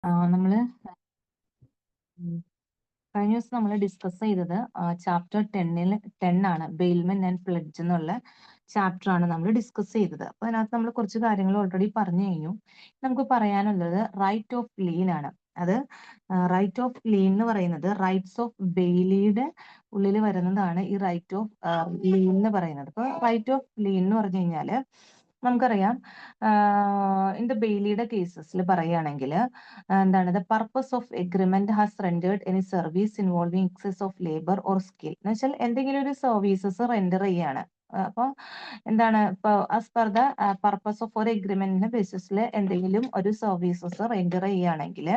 നമ്മള് കഴിഞ്ഞ ദിവസം നമ്മൾ ഡിസ്കസ് ചെയ്തത് ചാപ്റ്റർ 10 ആണ്, ബെയിൽമെന്റ് ആൻഡ് പ്ലെഡ്ജ് എന്നുള്ള ചാപ്റ്റർ ആണ് നമ്മൾ ഡിസ്കസ് ചെയ്തത്. അപ്പൊ അതിനകത്ത് നമ്മൾ കുറച്ച് കാര്യങ്ങൾ ഓൾറെഡി പറഞ്ഞു കഴിഞ്ഞു. നമുക്ക് പറയാനുള്ളത് റൈറ്റ് ഓഫ് ലീൻ ആണ്. അത് റൈറ്റ് ഓഫ് ലീൻ എന്ന് പറയുന്നത് റൈറ്റ്സ് ഓഫ് ബെയിലിയുടെ ഉള്ളിൽ വരുന്നതാണ് ഈ റൈറ്റ് ഓഫ് ലീൻ എന്ന് പറയുന്നത്. അപ്പൊ റൈറ്റ് ഓഫ് ലീൻ എന്ന് പറഞ്ഞു കഴിഞ്ഞാല് നമുക്കറിയാം, ഇൻ ദ ബെയിലിയുടെ കേസസിൽ പറയുകയാണെങ്കിൽ എന്താണ് the purpose of agreement has rendered any service involving excess of labour or skill എന്ന് വെച്ചാൽ എന്തെങ്കിലും ഒരു സർവീസസ് റെൻഡർ ചെയ്യാണ്. അപ്പോൾ എന്താണ് ഇപ്പോൾ as per the purpose of ഒരു എഗ്രിമെന്റിന്റെ ബേസിസിൽ എന്തെങ്കിലും ഒരു സർവീസസ് റെൻഡർ ചെയ്യുകയാണെങ്കിൽ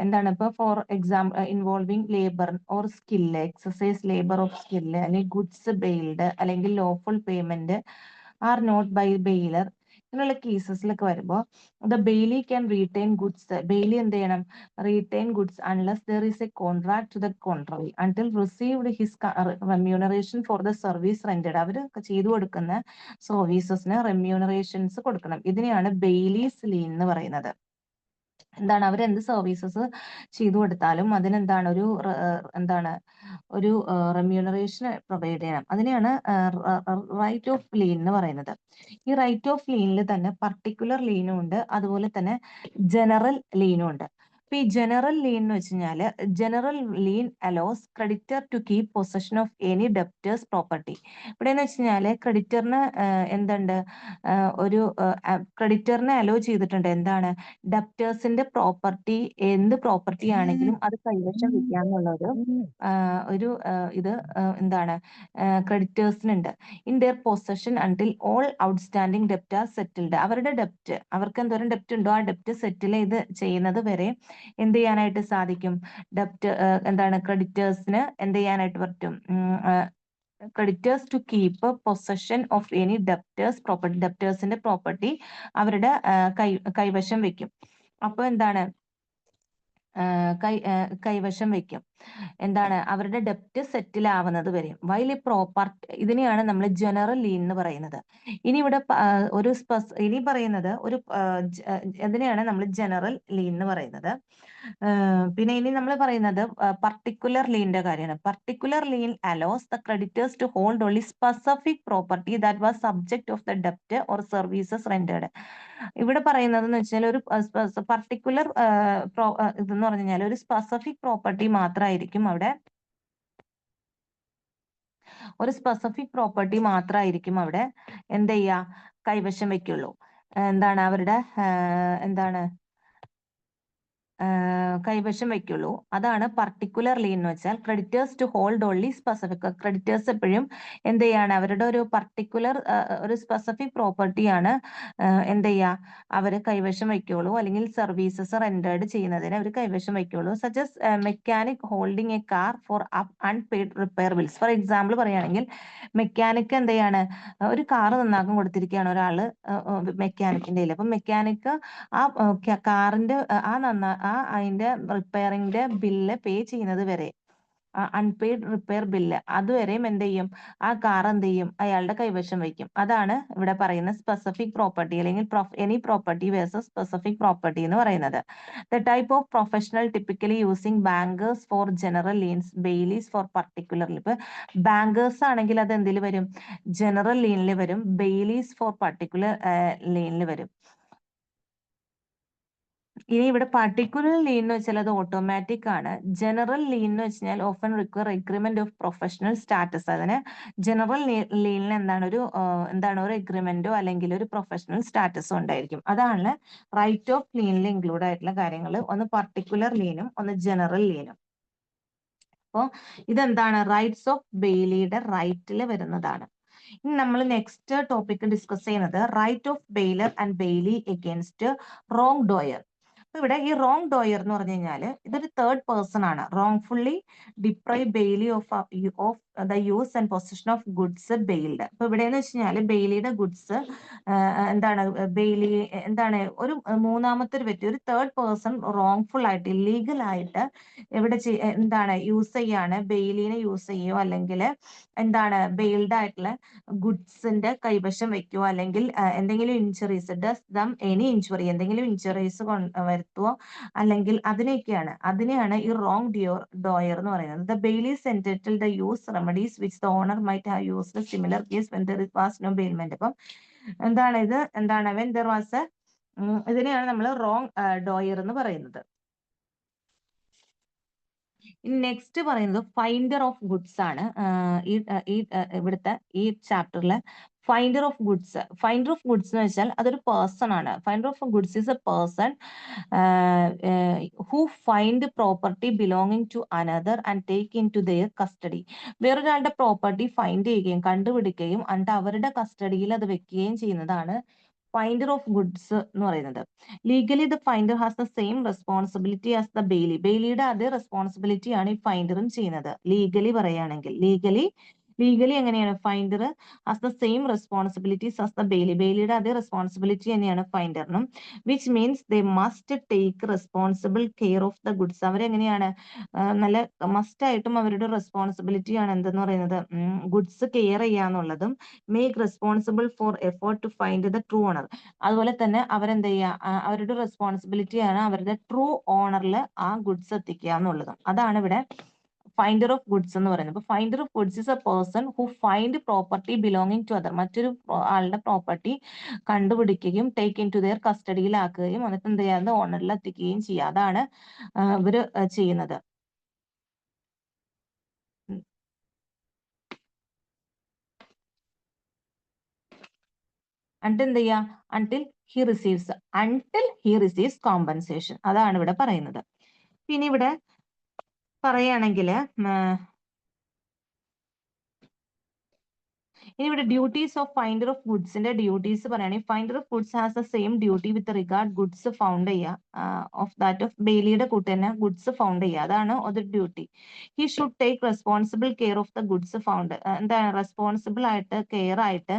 എന്താണ് ഇപ്പോൾ for example involving labour or skill, exercise labour of skill, അല്ലെങ്കിൽ ഗുഡ്സ് ബെയിൽഡ്, അല്ലെങ്കിൽ lawful payment are not by bailor, ഇങ്ങനെയുള്ള കേസസിലൊക്കെ വരുമ്പോൾ the bailee can retain goods. Bailee എന്ത് ചെയ്യണം? Retain goods unless there is a contract to the contrary until received his remuneration for the service rented. അവർ ചെയ്തു കൊടുക്കുന്ന സർവീസസിന് റെമ്യൂണറേഷൻസ് കൊടുക്കണം. ഇതിനെയാണ് ബെയിലീസ് ലീൻ എന്ന് പറയുന്നത്. എന്താണ്, അവരെന്ത് സർവീസസ് ചെയ്തു കൊടുത്താലും അതിനെന്താണ് എന്താണ് ഒരു റെമ്യൂണറേഷൻ പ്രൊവൈഡ് ചെയ്യണം. അതിനെയാണ് റൈറ്റ് ഓഫ് ലീൻ എന്ന് പറയുന്നത്. ഈ റൈറ്റ് ഓഫ് ലീനിൽ തന്നെ പർട്ടിക്കുലർ ലീനും ഉണ്ട്, അതുപോലെ തന്നെ ജനറൽ ലീനും ഉണ്ട്. അപ്പൊ ഈ ജനറൽ ലീൻ എന്ന് വെച്ച് കഴിഞ്ഞാല് general lien allows creditor to keep possession of any debtor's property. ഇവിടെ എന്ന് വെച്ച് കഴിഞ്ഞാല് ക്രെഡിറ്ററിന് എന്തുണ്ട്, ഒരു ക്രെഡിറ്ററിനെ അലോ ചെയ്തിട്ടുണ്ട് എന്താണ്, ഡെപ്റ്റേഴ്സിന്റെ പ്രോപ്പർട്ടി, എന്ത് പ്രോപ്പർട്ടി ആണെങ്കിലും അത് കൈവശം വെക്കാന്നുള്ളൊരു ഇത് എന്താണ് ക്രെഡിറ്റേഴ്സിനുണ്ട്. In their possession until all outstanding ഡെപ്റ്റ് ആർ സെറ്റിൽഡ്. അവരുടെ ഡെപ്റ്റ്, അവർക്ക് എന്തോരം ഡെപ്റ്റ് ഉണ്ടോ ആ ഡെപ്റ്റ് സെറ്റിൽ ചെയ്ത് ചെയ്യുന്നത് വരെ എന്ത് ചെയ്യാനായിട്ട് സാധിക്കും? ഡെപ്റ്റ് എന്താണ് ക്രെഡിറ്റേഴ്സിന് എന്ത് ചെയ്യാനായിട്ട് പറ്റും? Creditors to keep possession of any debtor's property. ഡെപ്റ്റേഴ്സിന്റെ പ്രോപ്പർട്ടി അവരുടെ കൈവശം വെക്കും. അപ്പൊ എന്താണ്, കൈവശം വെക്കും. എന്താണ്, അവരുടെ ഡെപ്റ്റ് സെറ്റിൽ ആവുന്നത് വരെ. വൈൽ പ്രോപ്പർട്ടി, ഇതിനെയാണ് നമ്മൾ ജനറൽ ലീൻ എന്ന് പറയുന്നത്. ഇനി ഇവിടെ ഇനി പറയുന്നത് ഇതിനെയാണ് നമ്മൾ ജനറൽ ലീൻ എന്ന് പറയുന്നത്. പിന്നെ ഇനി നമ്മൾ പറയുന്നത് പർട്ടിക്കുലർ ലീനിന്റെ കാര്യമാണ്. Particular lien allows the creditors to hold only specific property that was subject of the ഡെപ്റ്റ് ഓർ സർവീസസ് റെൻഡേർഡ്. ഇവിടെ പറയുന്നത് എന്ന് വെച്ചാൽ ഒരു പർട്ടിക്കുലർ ഇതെന്ന് പറഞ്ഞു കഴിഞ്ഞാൽ ഒരു സ്പെസിഫിക് പ്രോപ്പർട്ടി മാത്രമായിരിക്കും അവിടെ, ഒരു സ്പെസിഫിക് പ്രോപ്പർട്ടി മാത്രമായിരിക്കും അവിടെ എന്ത് ചെയ്യുക, കൈവശം വെക്കുള്ളൂ. എന്താണ് അവരുടെ എന്താണ് കൈവശം വെക്കുള്ളൂ. അതാണ് പർട്ടിക്കുലർ ലീൻ എന്ന് വെച്ചാൽ. Creditors to hold only specific, creditors എപ്പോഴും എന്ത് ചെയ്യാണ്, അവരുടെ ഒരു പർട്ടിക്കുലർ ഒരു സ്പെസിഫിക് പ്രോപ്പർട്ടിയാണ് എന്ത് ചെയ്യുക, അവർ കൈവശം വയ്ക്കുള്ളൂ. അല്ലെങ്കിൽ സർവീസസ് റെൻഡേർഡ് ചെയ്യുന്നതിന് അവർ കൈവശം വയ്ക്കുള്ളൂ. Such as mechanic holding a car for unpaid repair bills. For example പറയുകയാണെങ്കിൽ മെക്കാനിക്ക് എന്ത് ചെയ്യാണ്, ഒരു കാർ നന്നാക്കാൻ കൊടുത്തിരിക്കുകയാണ് ഒരാള് മെക്കാനിക്കിന്റെ കയ്യിൽ. അപ്പൊ മെക്കാനിക്ക് ആ കാറിന്റെ അതിന്റെ റിപ്പയറിംഗിന്റെ ബില്ല് പേ ചെയ്യുന്നത് വരെ, അൺപെയ്ഡ് റിപ്പയർ ബില്ല്, അതുവരെയും എന്ത് ചെയ്യും, ആ കാർ എന്ത് ചെയ്യും, അയാളുടെ കൈവശം വയ്ക്കും. അതാണ് ഇവിടെ പറയുന്ന സ്പെസിഫിക് പ്രോപ്പർട്ടി, അല്ലെങ്കിൽ any property versus specific property എന്ന് പറയുന്നത്. The type of professional typically using bankers for general liens, bailees for particular. ഇപ്പൊ ബാങ്കേഴ്സ് ആണെങ്കിൽ അത് എന്തിൽ വരും, ജനറൽ ലീനിൽ വരും. ബെയിലീസ് ഫോർ പർട്ടിക്കുലർ ലീനിൽ വരും. ഇനി ഇവിടെ പർട്ടിക്കുലർ ലീൻ എന്ന് വെച്ചാൽ അത് ഓട്ടോമാറ്റിക് ആണ്. ജനറൽ ലീൻ എന്ന് വെച്ചാൽ often require agreement of professional status. അതിന് ജനറൽ ലീനിൽ എന്താണ് ഒരു എഗ്രിമെന്റോ അല്ലെങ്കിൽ ഒരു പ്രൊഫഷണൽ സ്റ്റാറ്റസോ ഉണ്ടായിരിക്കും. അതാണ് റൈറ്റ് ഓഫ് ലീനിൽ ഇൻക്ലൂഡ് ആയിട്ടുള്ള കാര്യങ്ങൾ. ഒന്ന് പർട്ടിക്കുലർ ലീനും ഒന്ന് ജനറൽ ലീനും. അപ്പോൾ ഇതെന്താണ്, റൈറ്റ്സ് ഓഫ് ബെയിലിയുടെ റൈറ്റിൽ വരുന്നതാണ്. ഇനി നമ്മൾ നെക്സ്റ്റ് ടോപ്പിക് ഡിസ്കസ് ചെയ്യുന്നത് right of bailor and bailee against wrongdoer. ഇവിടെ ഈ റോങ് ഡോയർ എന്ന് പറഞ്ഞു കഴിഞ്ഞാൽ ഇതൊരു തേർഡ് പേഴ്സൺ ആണ്. Wrongfully deprive bailee of the use and possession of goods bailed. അപ്പൊ ഇവിടെ എന്ന് വെച്ച് കഴിഞ്ഞാൽ ബെയിലിയുടെ ഗുഡ്സ് എന്താണ്, ബെയിലി എന്താണ്, ഒരു മൂന്നാമത്തെ ഒരു വ്യക്തി, ഒരു തേർഡ് പേഴ്സൺ റോങ്ഫുൾ ആയിട്ട് ഇല്ലീഗൽ ആയിട്ട് ഇവിടെ എന്താണ് യൂസ് ചെയ്യാണ്, ബെയിലിനെ യൂസ് ചെയ്യോ അല്ലെങ്കിൽ എന്താണ് ബെയിൽഡ് ആയിട്ടുള്ള ഗുഡ്സിന്റെ കൈവശം വെക്കുകയോ അല്ലെങ്കിൽ എന്തെങ്കിലും injuries, does them any injury, എന്തെങ്കിലും ഇഞ്ചുറീസ് വരുത്തുവോ അല്ലെങ്കിൽ അതിനെയാണ് ഈ റോങ് ഡോയർ എന്ന് പറയുന്നത്. The bailee's entitled the use remedies which the owner might have used similar case when there was no bailment. അപ്പം വെൻ ദർ വാസ് ഇതിനെയാണ് നമ്മൾ റോങ് ഡോയർ എന്ന് പറയുന്നത്. നെക്സ്റ്റ് പറയുന്നത് ഫൈൻഡർ ഓഫ് ഗുഡ്സ് ആണ്. ഇവിടുത്തെ ഈ ചാപ്റ്ററിലെ ഫൈൻഡർ ഓഫ് ഗുഡ്സ് എന്ന് വെച്ചാൽ അതൊരു പേഴ്സൺ ആണ്. Finder of goods is a person who find property belonging to another and take into their custody. വേറൊരാളുടെ പ്രോപ്പർട്ടി ഫൈൻഡ് ചെയ്യുകയും കണ്ടുപിടിക്കുകയും എന്നിട്ട് അവരുടെ കസ്റ്റഡിയിൽ അത് വെക്കുകയും ചെയ്യുന്നതാണ് ഫൈൻഡർ ഓഫ് ഗുഡ്സ് എന്ന് പറയുന്നത്. Legally the finder has the same responsibility as the bailee. ബെയിലിയുടെ അതേ റെസ്പോൺസിബിലിറ്റി ആണ് ഈ ഫൈൻഡറും ചെയ്യുന്നത്. ലീഗലി പറയുകയാണെങ്കിൽ ലീഗലി എങ്ങനെയാണ് finder has the same responsibilities as the bailee. ബെയിലിയുടെ അതേ റെസ്പോൺസിബിലിറ്റി തന്നെയാണ് ഫൈൻഡറിനും. Which means they must take responsible care of the goods. അവരെങ്ങനെയാണ് നല്ല മസ്റ്റ് ആയിട്ടും അവരുടെ റെസ്പോൺസിബിലിറ്റി ആണ് എന്തെന്ന് പറയുന്നത് ഗുഡ്സ് കെയർ ചെയ്യാന്നുള്ളതും make responsible for effort to find the true owner. അതുപോലെ തന്നെ അവരെന്ത് ചെയ്യുക, അവരുടെ റെസ്പോൺസിബിലിറ്റി ആണ് അവരുടെ ട്രൂ ഓണറിൽ ആ ഗുഡ്സ് എത്തിക്കുക എന്നുള്ളതും. അതാണ് ഇവിടെ ഫൈൻഡർ ഓഫ് ഗുഡ്സ് എന്ന് പറയുന്നത്. അപ്പൊ finder of goods is a person who find property belonging to other. മറ്റൊരു ആളുടെ പ്രോപ്പർട്ടി കണ്ടുപിടിക്കുകയും ടേക്ക് ഇൻ ടു ദെയർ കസ്റ്റഡിയിലാക്കുകയും എന്നിട്ട് എന്ത് ചെയ്യാതെ ഓണറിൽ എത്തിക്കുകയും ചെയ്യുക. അതാണ് ഇവര് ചെയ്യുന്നത്. എന്ത് ചെയ്യുക, അൺടിൽ ഹി റിസീവ്സ് കോമ്പൻസേഷൻ. അതാണ് ഇവിടെ പറയുന്നത്. പിന്നെ ഇവിടെ പറയുകയാണെങ്കിൽ ഇനി ഇവിടെ ഡ്യൂട്ടീസ് ഓഫ് ഫൈൻഡർ ഓഫ് ഗുഡ്സിന്റെ ഡ്യൂട്ടീസ് പറയുകയാണെങ്കിൽ finder of goods has the same duty with regard goods found ചെയ്യുക ഓഫ് ദാറ്റ് ഓഫ് ബെയിലിയുടെ കൂട്ട് തന്നെ ഗുഡ്സ് ഫൗണ്ട് ചെയ്യുക. അതാണ് ഒരു duty. He should take responsible care of the goods found. എന്താണ് റെസ്പോൺസിബിൾ ആയിട്ട് കെയർ ആയിട്ട്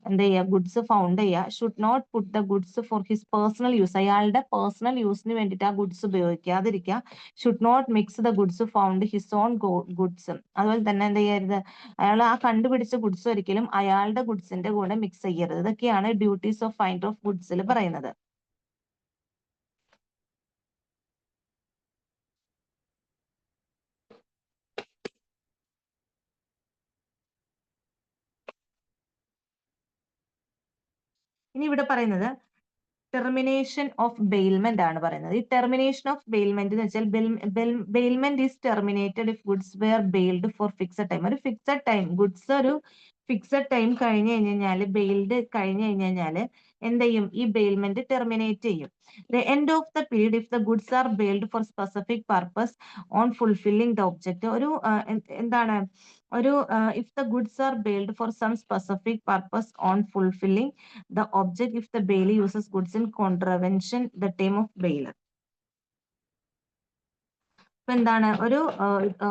എന്ത് ചെയ്യുക, ഗുഡ്സ് ഫൗണ്ട് ചെയ്യുക. Should not put the goods for his personal use. അയാളുടെ പേഴ്സണൽ യൂസിന് വേണ്ടിയിട്ട് ആ goods ഉപയോഗിക്കാതിരിക്കുക. Should not mix the goods found his own goods. അതുപോലെ തന്നെ എന്ത് ചെയ്യരുത്, അയാൾ ആ കണ്ടുപിടിച്ച ഗുഡ്സ് ഒരിക്കലും അയാളുടെ ഗുഡ്സിന്റെ കൂടെ മിക്സ് ചെയ്യരുത്. ഇതൊക്കെയാണ് ഡ്യൂട്ടീസ് ഓഫ് ഫൈൻഡർ ഓഫ് ഗുഡ്സിൽ പറയുന്നത്. ഇനി ഇവിടെ പറയുന്നത് ടെർമിനേഷൻ ഓഫ് ബെയിൽമെന്റ് ആണ് പറയുന്നത്. ഈ ടെർമിനേഷൻ ഓഫ് ബെയിൽമെന്റ് എന്ന് വെച്ചാൽ bailment is terminated if goods were bailed for fixed time. ഒരു ഫിക്സഡ് ടൈം ഗുഡ്സ് ഒരു ഫിക്സഡ് ടൈം കഴിഞ്ഞു കഴിഞ്ഞാൽ ബെയിൽഡ് കഴിഞ്ഞു കഴിഞ്ഞാൽ എന്ത് ചെയ്യും, ഈ ബെയിൽമെന്റ് ടെർമിനേറ്റ് ചെയ്യും. The end of the period if the goods are bailed for specific purpose on fulfilling the object. if the goods are bailed for some specific purpose on fulfilling the object, if the bailee uses goods in contravention the term of bailer. അപ്പൊ എന്താണ്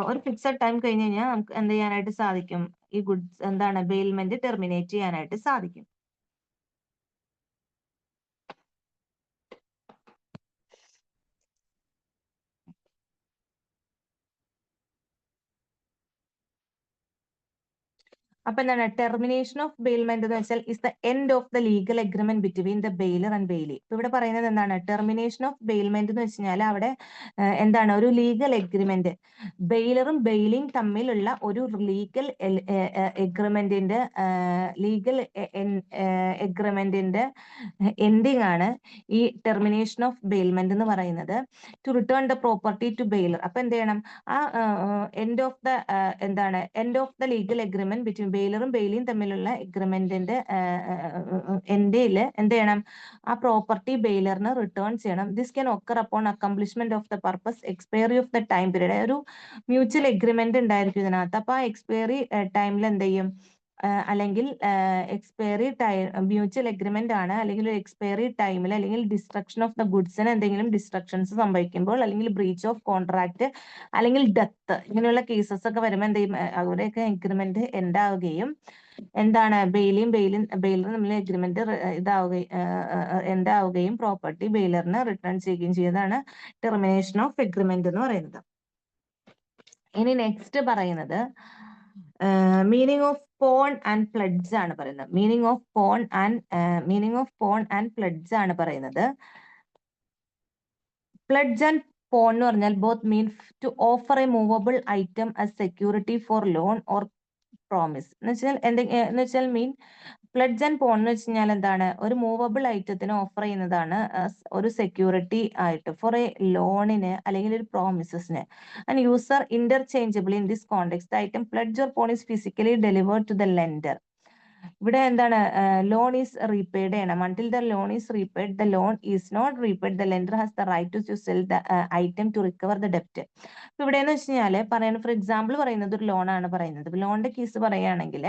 ഒരു fixed time കഴിഞ്ഞ് കഴിഞ്ഞാൽ നമുക്ക് എന്ത് ചെയ്യാനായിട്ട് സാധിക്കും, ഈ ഗുഡ്സ് ബെയിൽമെന്റ് ടെർമിനേറ്റ് ചെയ്യാനായിട്ട് സാധിക്കും. അപ്പൊ എന്താണ് ടെർമിനേഷൻ ഓഫ് ബെയിൽമെന്റ് എന്ന് വെച്ചാൽ is the end of the legal agreement between the baler and Bailey. ഇപ്പൊ ഇവിടെ പറയുന്നത് എന്താണ്, ടെർമിനേഷൻ ഓഫ് ബെയിൽമെന്റ് എന്ന് വെച്ചാൽ അവിടെ ഒരു ലീഗൽ അഗ്രിമെന്റ്, ബെയിലറും ബെയിലിയും തമ്മിലുള്ള ഒരു ലീഗൽ എഗ്രിമെന്റിന്റെ എൻഡിങ് ആണ് ഈ ടെർമിനേഷൻ ഓഫ് ബെയിൽമെന്റ് എന്ന് പറയുന്നത്. To return the property to bailor. അപ്പൊ എന്ത് ചെയ്യണം, ആ end of the legal agreement between ബെയിലറും ബെയിലിയും തമ്മിലുള്ള എഗ്രിമെന്റിന്റെ എൻഡില് എന്ത് ചെയ്യണം, ആ പ്രോപ്പർട്ടി ബെയിലറിന് റിട്ടേൺ ചെയ്യണം. This can occur upon accomplishment of the purpose, expiry of the time period. ഒരു മ്യൂച്വൽ എഗ്രിമെന്റ് ഉണ്ടായിരിക്കും ഇതിനകത്ത്. അപ്പൊ ആ എക്സ്പയറി ടൈമിൽ എന്ത് ചെയ്യും, അല്ലെങ്കിൽ എക്സ്പയറി ടൈം മ്യൂച്വൽ എഗ്രിമെന്റ് ആണ്, അല്ലെങ്കിൽ ഒരു എക്സ്പയറി ടൈമിൽ അല്ലെങ്കിൽ ഡിസ്ട്രക്ഷൻ ഓഫ് ദ ഗുഡ്സിന് എന്തെങ്കിലും ഡിസ്ട്രക്ഷൻസ് സംഭവിക്കുമ്പോൾ, അല്ലെങ്കിൽ ബ്രീച്ച് ഓഫ് കോൺട്രാക്ട്, അല്ലെങ്കിൽ ഡെത്ത്, ഇങ്ങനെയുള്ള കേസസ് ഒക്കെ വരുമ്പോൾ എന്ത് ചെയ്യും, അവരുടെയൊക്കെ എഗ്രിമെന്റ് എൻഡാവുകയും ബെയിലറും തമ്മിൽ എഗ്രിമെന്റ് എൻഡാവുകയും പ്രോപ്പർട്ടി ബെയിലറിന് റിട്ടേൺ ചെയ്യുകയും ചെയ്യുന്നതാണ് ടെർമിനേഷൻ ഓഫ് എഗ്രിമെന്റ് എന്ന് പറയുന്നത്. ഇനി നെക്സ്റ്റ് പറയുന്നത് meaning of pawn and pledge ആണ് പറയുന്നത്. Meaning of pawn and pledge ആണ് പറയുന്നത്. പ്ലഡ്ജ് ആൻഡ് പോൺ എന്ന് പറഞ്ഞാൽ both mean to offer a movable item as security for loan or promise എന്ന് വെച്ചാൽ മീൻ പ്ലഡ്ജ് ആൻഡ് പോൺ എന്ന് വെച്ച് കഴിഞ്ഞാൽ എന്താണ്, ഒരു മൂവബിൾ ഐറ്റത്തിന് ഓഫർ ചെയ്യുന്നതാണ് ഒരു സെക്യൂരിറ്റി ആയിട്ട് ഫോർ എ ലോണിന് അല്ലെങ്കിൽ ഒരു പ്രോമിസസിന്. And user interchangeable in this context item pledge or pawn is physically delivered to the lender. ഇവിടെ എന്താണ്, ലോൺ ഈസ് റീപെയ്ഡ് ചെയ്യണം. Until the loan is repaid the loan is not repaid the lender has the right to sell the item to recover the ഡെപ്റ്റ്. ഇപ്പൊ ഇവിടെ എന്ന് വെച്ച് കഴിഞ്ഞാല് പറയുന്നത്, ഫോർ എക്സാമ്പിൾ പറയുന്നത് ഒരു ലോൺ ആണ് പറയുന്നത്. ലോണിന്റെ കേസ് പറയുകയാണെങ്കിൽ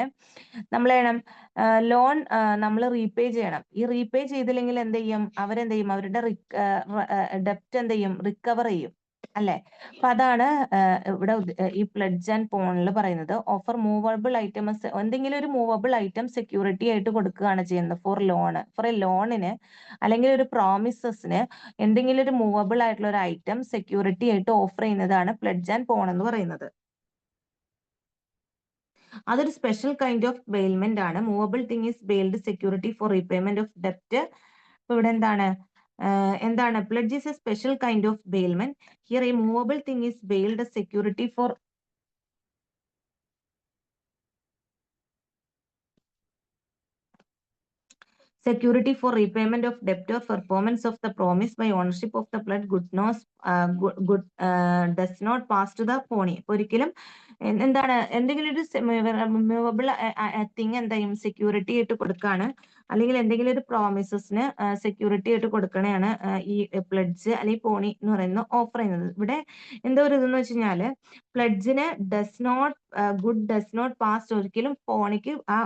നമ്മൾ ചെയ്യണം, ലോൺ നമ്മൾ റീപേ ചെയ്യണം. ഈ റീപേ ചെയ്തില്ലെങ്കിൽ എന്ത് ചെയ്യും, അവരെന്ത് ചെയ്യും, അവരുടെ ഡെപ്റ്റ് എന്ത് ചെയ്യും, റിക്കവർ ചെയ്യും അല്ലെ. അപ്പൊ അതാണ് ഇവിടെ ഈ പ്ലഡ്ജ് ആൻഡ് പോണിൽ പറയുന്നത്. ഓഫർ മൂവബിൾ ഐറ്റംസ്, എന്തെങ്കിലും ഒരു മൂവബിൾ ഐറ്റം സെക്യൂരിറ്റി ആയിട്ട് കൊടുക്കുകയാണ് ചെയ്യുന്നത് ഫോർ എ ലോണിന് അല്ലെങ്കിൽ ഒരു പ്രോമിസസിന് എന്തെങ്കിലും ഒരു മൂവബിൾ ആയിട്ടുള്ള ഒരു ഐറ്റം സെക്യൂരിറ്റി ആയിട്ട് ഓഫർ ചെയ്യുന്നതാണ് പ്ലഡ്ജ് ആൻഡ് പോൺ എന്ന് പറയുന്നത്. അതൊരു സ്പെഷ്യൽ കൈൻഡ് ഓഫ് ബെയിൽമെന്റ് ആണ്. Movable thing is bailed security for repayment of ഡെപ്റ്റ്. ഇപ്പൊ ഇവിടെ എന്താണ് pledge is a special kind of bailment. Here a movable thing is bailed security for repayment of debt or performance of the promise by ownership of the pledged does not pass to the pony. ഒരിക്കലും എന്താണ്, എന്തെങ്കിലും ഒരു movable thing എന്തെയും security ആയിട്ട് കൊടുക്കാണ്, അല്ലെങ്കിൽ എന്തെങ്കിലും ഒരു പ്രോമിസസിന് security ആയിട്ട് കൊടുക്കണയാണ് ഈ പ്ലഡ്ജ് അല്ലെങ്കിൽ പോണി എന്ന് പറയുന്നത് ഓഫർ ചെയ്യുന്നത്. ഇവിടെ എന്താ ഒരു ഇതെന്ന് വെച്ച് കഴിഞ്ഞാല് പ്ലഡ്ജിന് ഡസ് നോട്ട് പാസ്, ഒരിക്കലും പോണിക്ക് ആ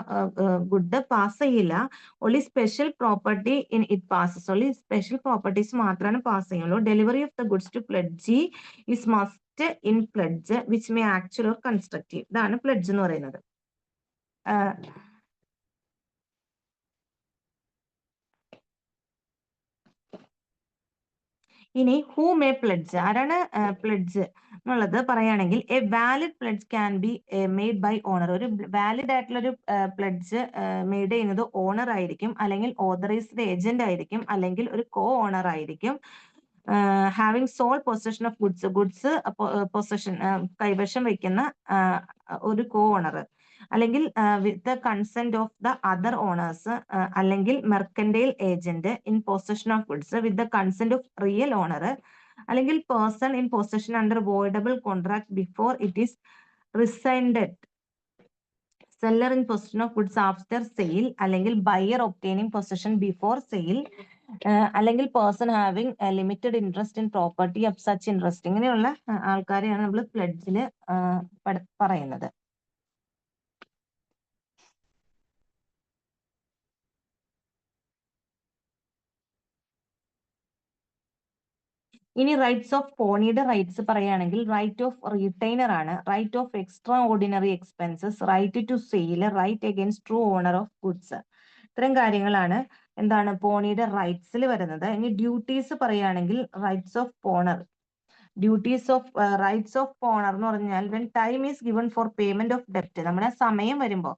ഗുഡ് പാസ് ചെയ്യില്ല. only special property in it passes, only special properties മാത്രമാണ് പാസ് ചെയ്യുള്ളൂ. Delivery of the goods to pledgee is must in pledge which may actual or constructive. ഇതാണ് പ്ലഡ്ജ് എന്ന് പറയുന്നത്. ഇനി who may pledge, ആരാണ് pledge എന്നുള്ളത് പറയുകയാണെങ്കിൽ a valid pledge can be made by owner. ഒരു വാലിഡ് ആയിട്ടുള്ള ഒരു പ്ലഡ്ജ് മെയ്ഡ് ചെയ്യുന്നത് ഓണർ ആയിരിക്കും, അല്ലെങ്കിൽ ഓതറൈസ്ഡ് ഏജന്റ് ആയിരിക്കും, അല്ലെങ്കിൽ ഒരു കോ ഓണർ ആയിരിക്കും. Having sole possession of goods possession കൈവശം വയ്ക്കുന്ന ഒരു കോ ഓണർ, അല്ലെങ്കിൽ with the consent of the other owners, അല്ലെങ്കിൽ mercantile agent in possession of goods with the consent of real owner, അല്ലെങ്കിൽ person in possession under voidable contract before it is rescinded, seller in possession of goods after sale, അല്ലെങ്കിൽ buyer obtaining possession before sale, അല്ലെങ്കിൽ person having limited interest in property of such interest. ഇങ്ങനെയുള്ള ആൾക്കാരെയാണ് നമ്മൾ പ്ലഡ്ജിൽ പറയുന്നത്. ഇനി rights of പോണിയുടെ rights പറയുകയാണെങ്കിൽ റൈറ്റ് ഓഫ് റീറ്റെയിനർ ആണ്, right of extraordinary expenses, right to sale, right against true owner of goods. ഇത്തരം കാര്യങ്ങളാണ് എന്താണ് പോണിയുടെ റൈറ്റ്സിൽ വരുന്നത്. ഇനി ഡ്യൂട്ടീസ് പറയുകയാണെങ്കിൽ rights of pawnor, rights of owner എന്ന് പറഞ്ഞാൽ when time is given for payment of ഡെപ്റ്റ്, നമ്മുടെ സമയം വരുമ്പോൾ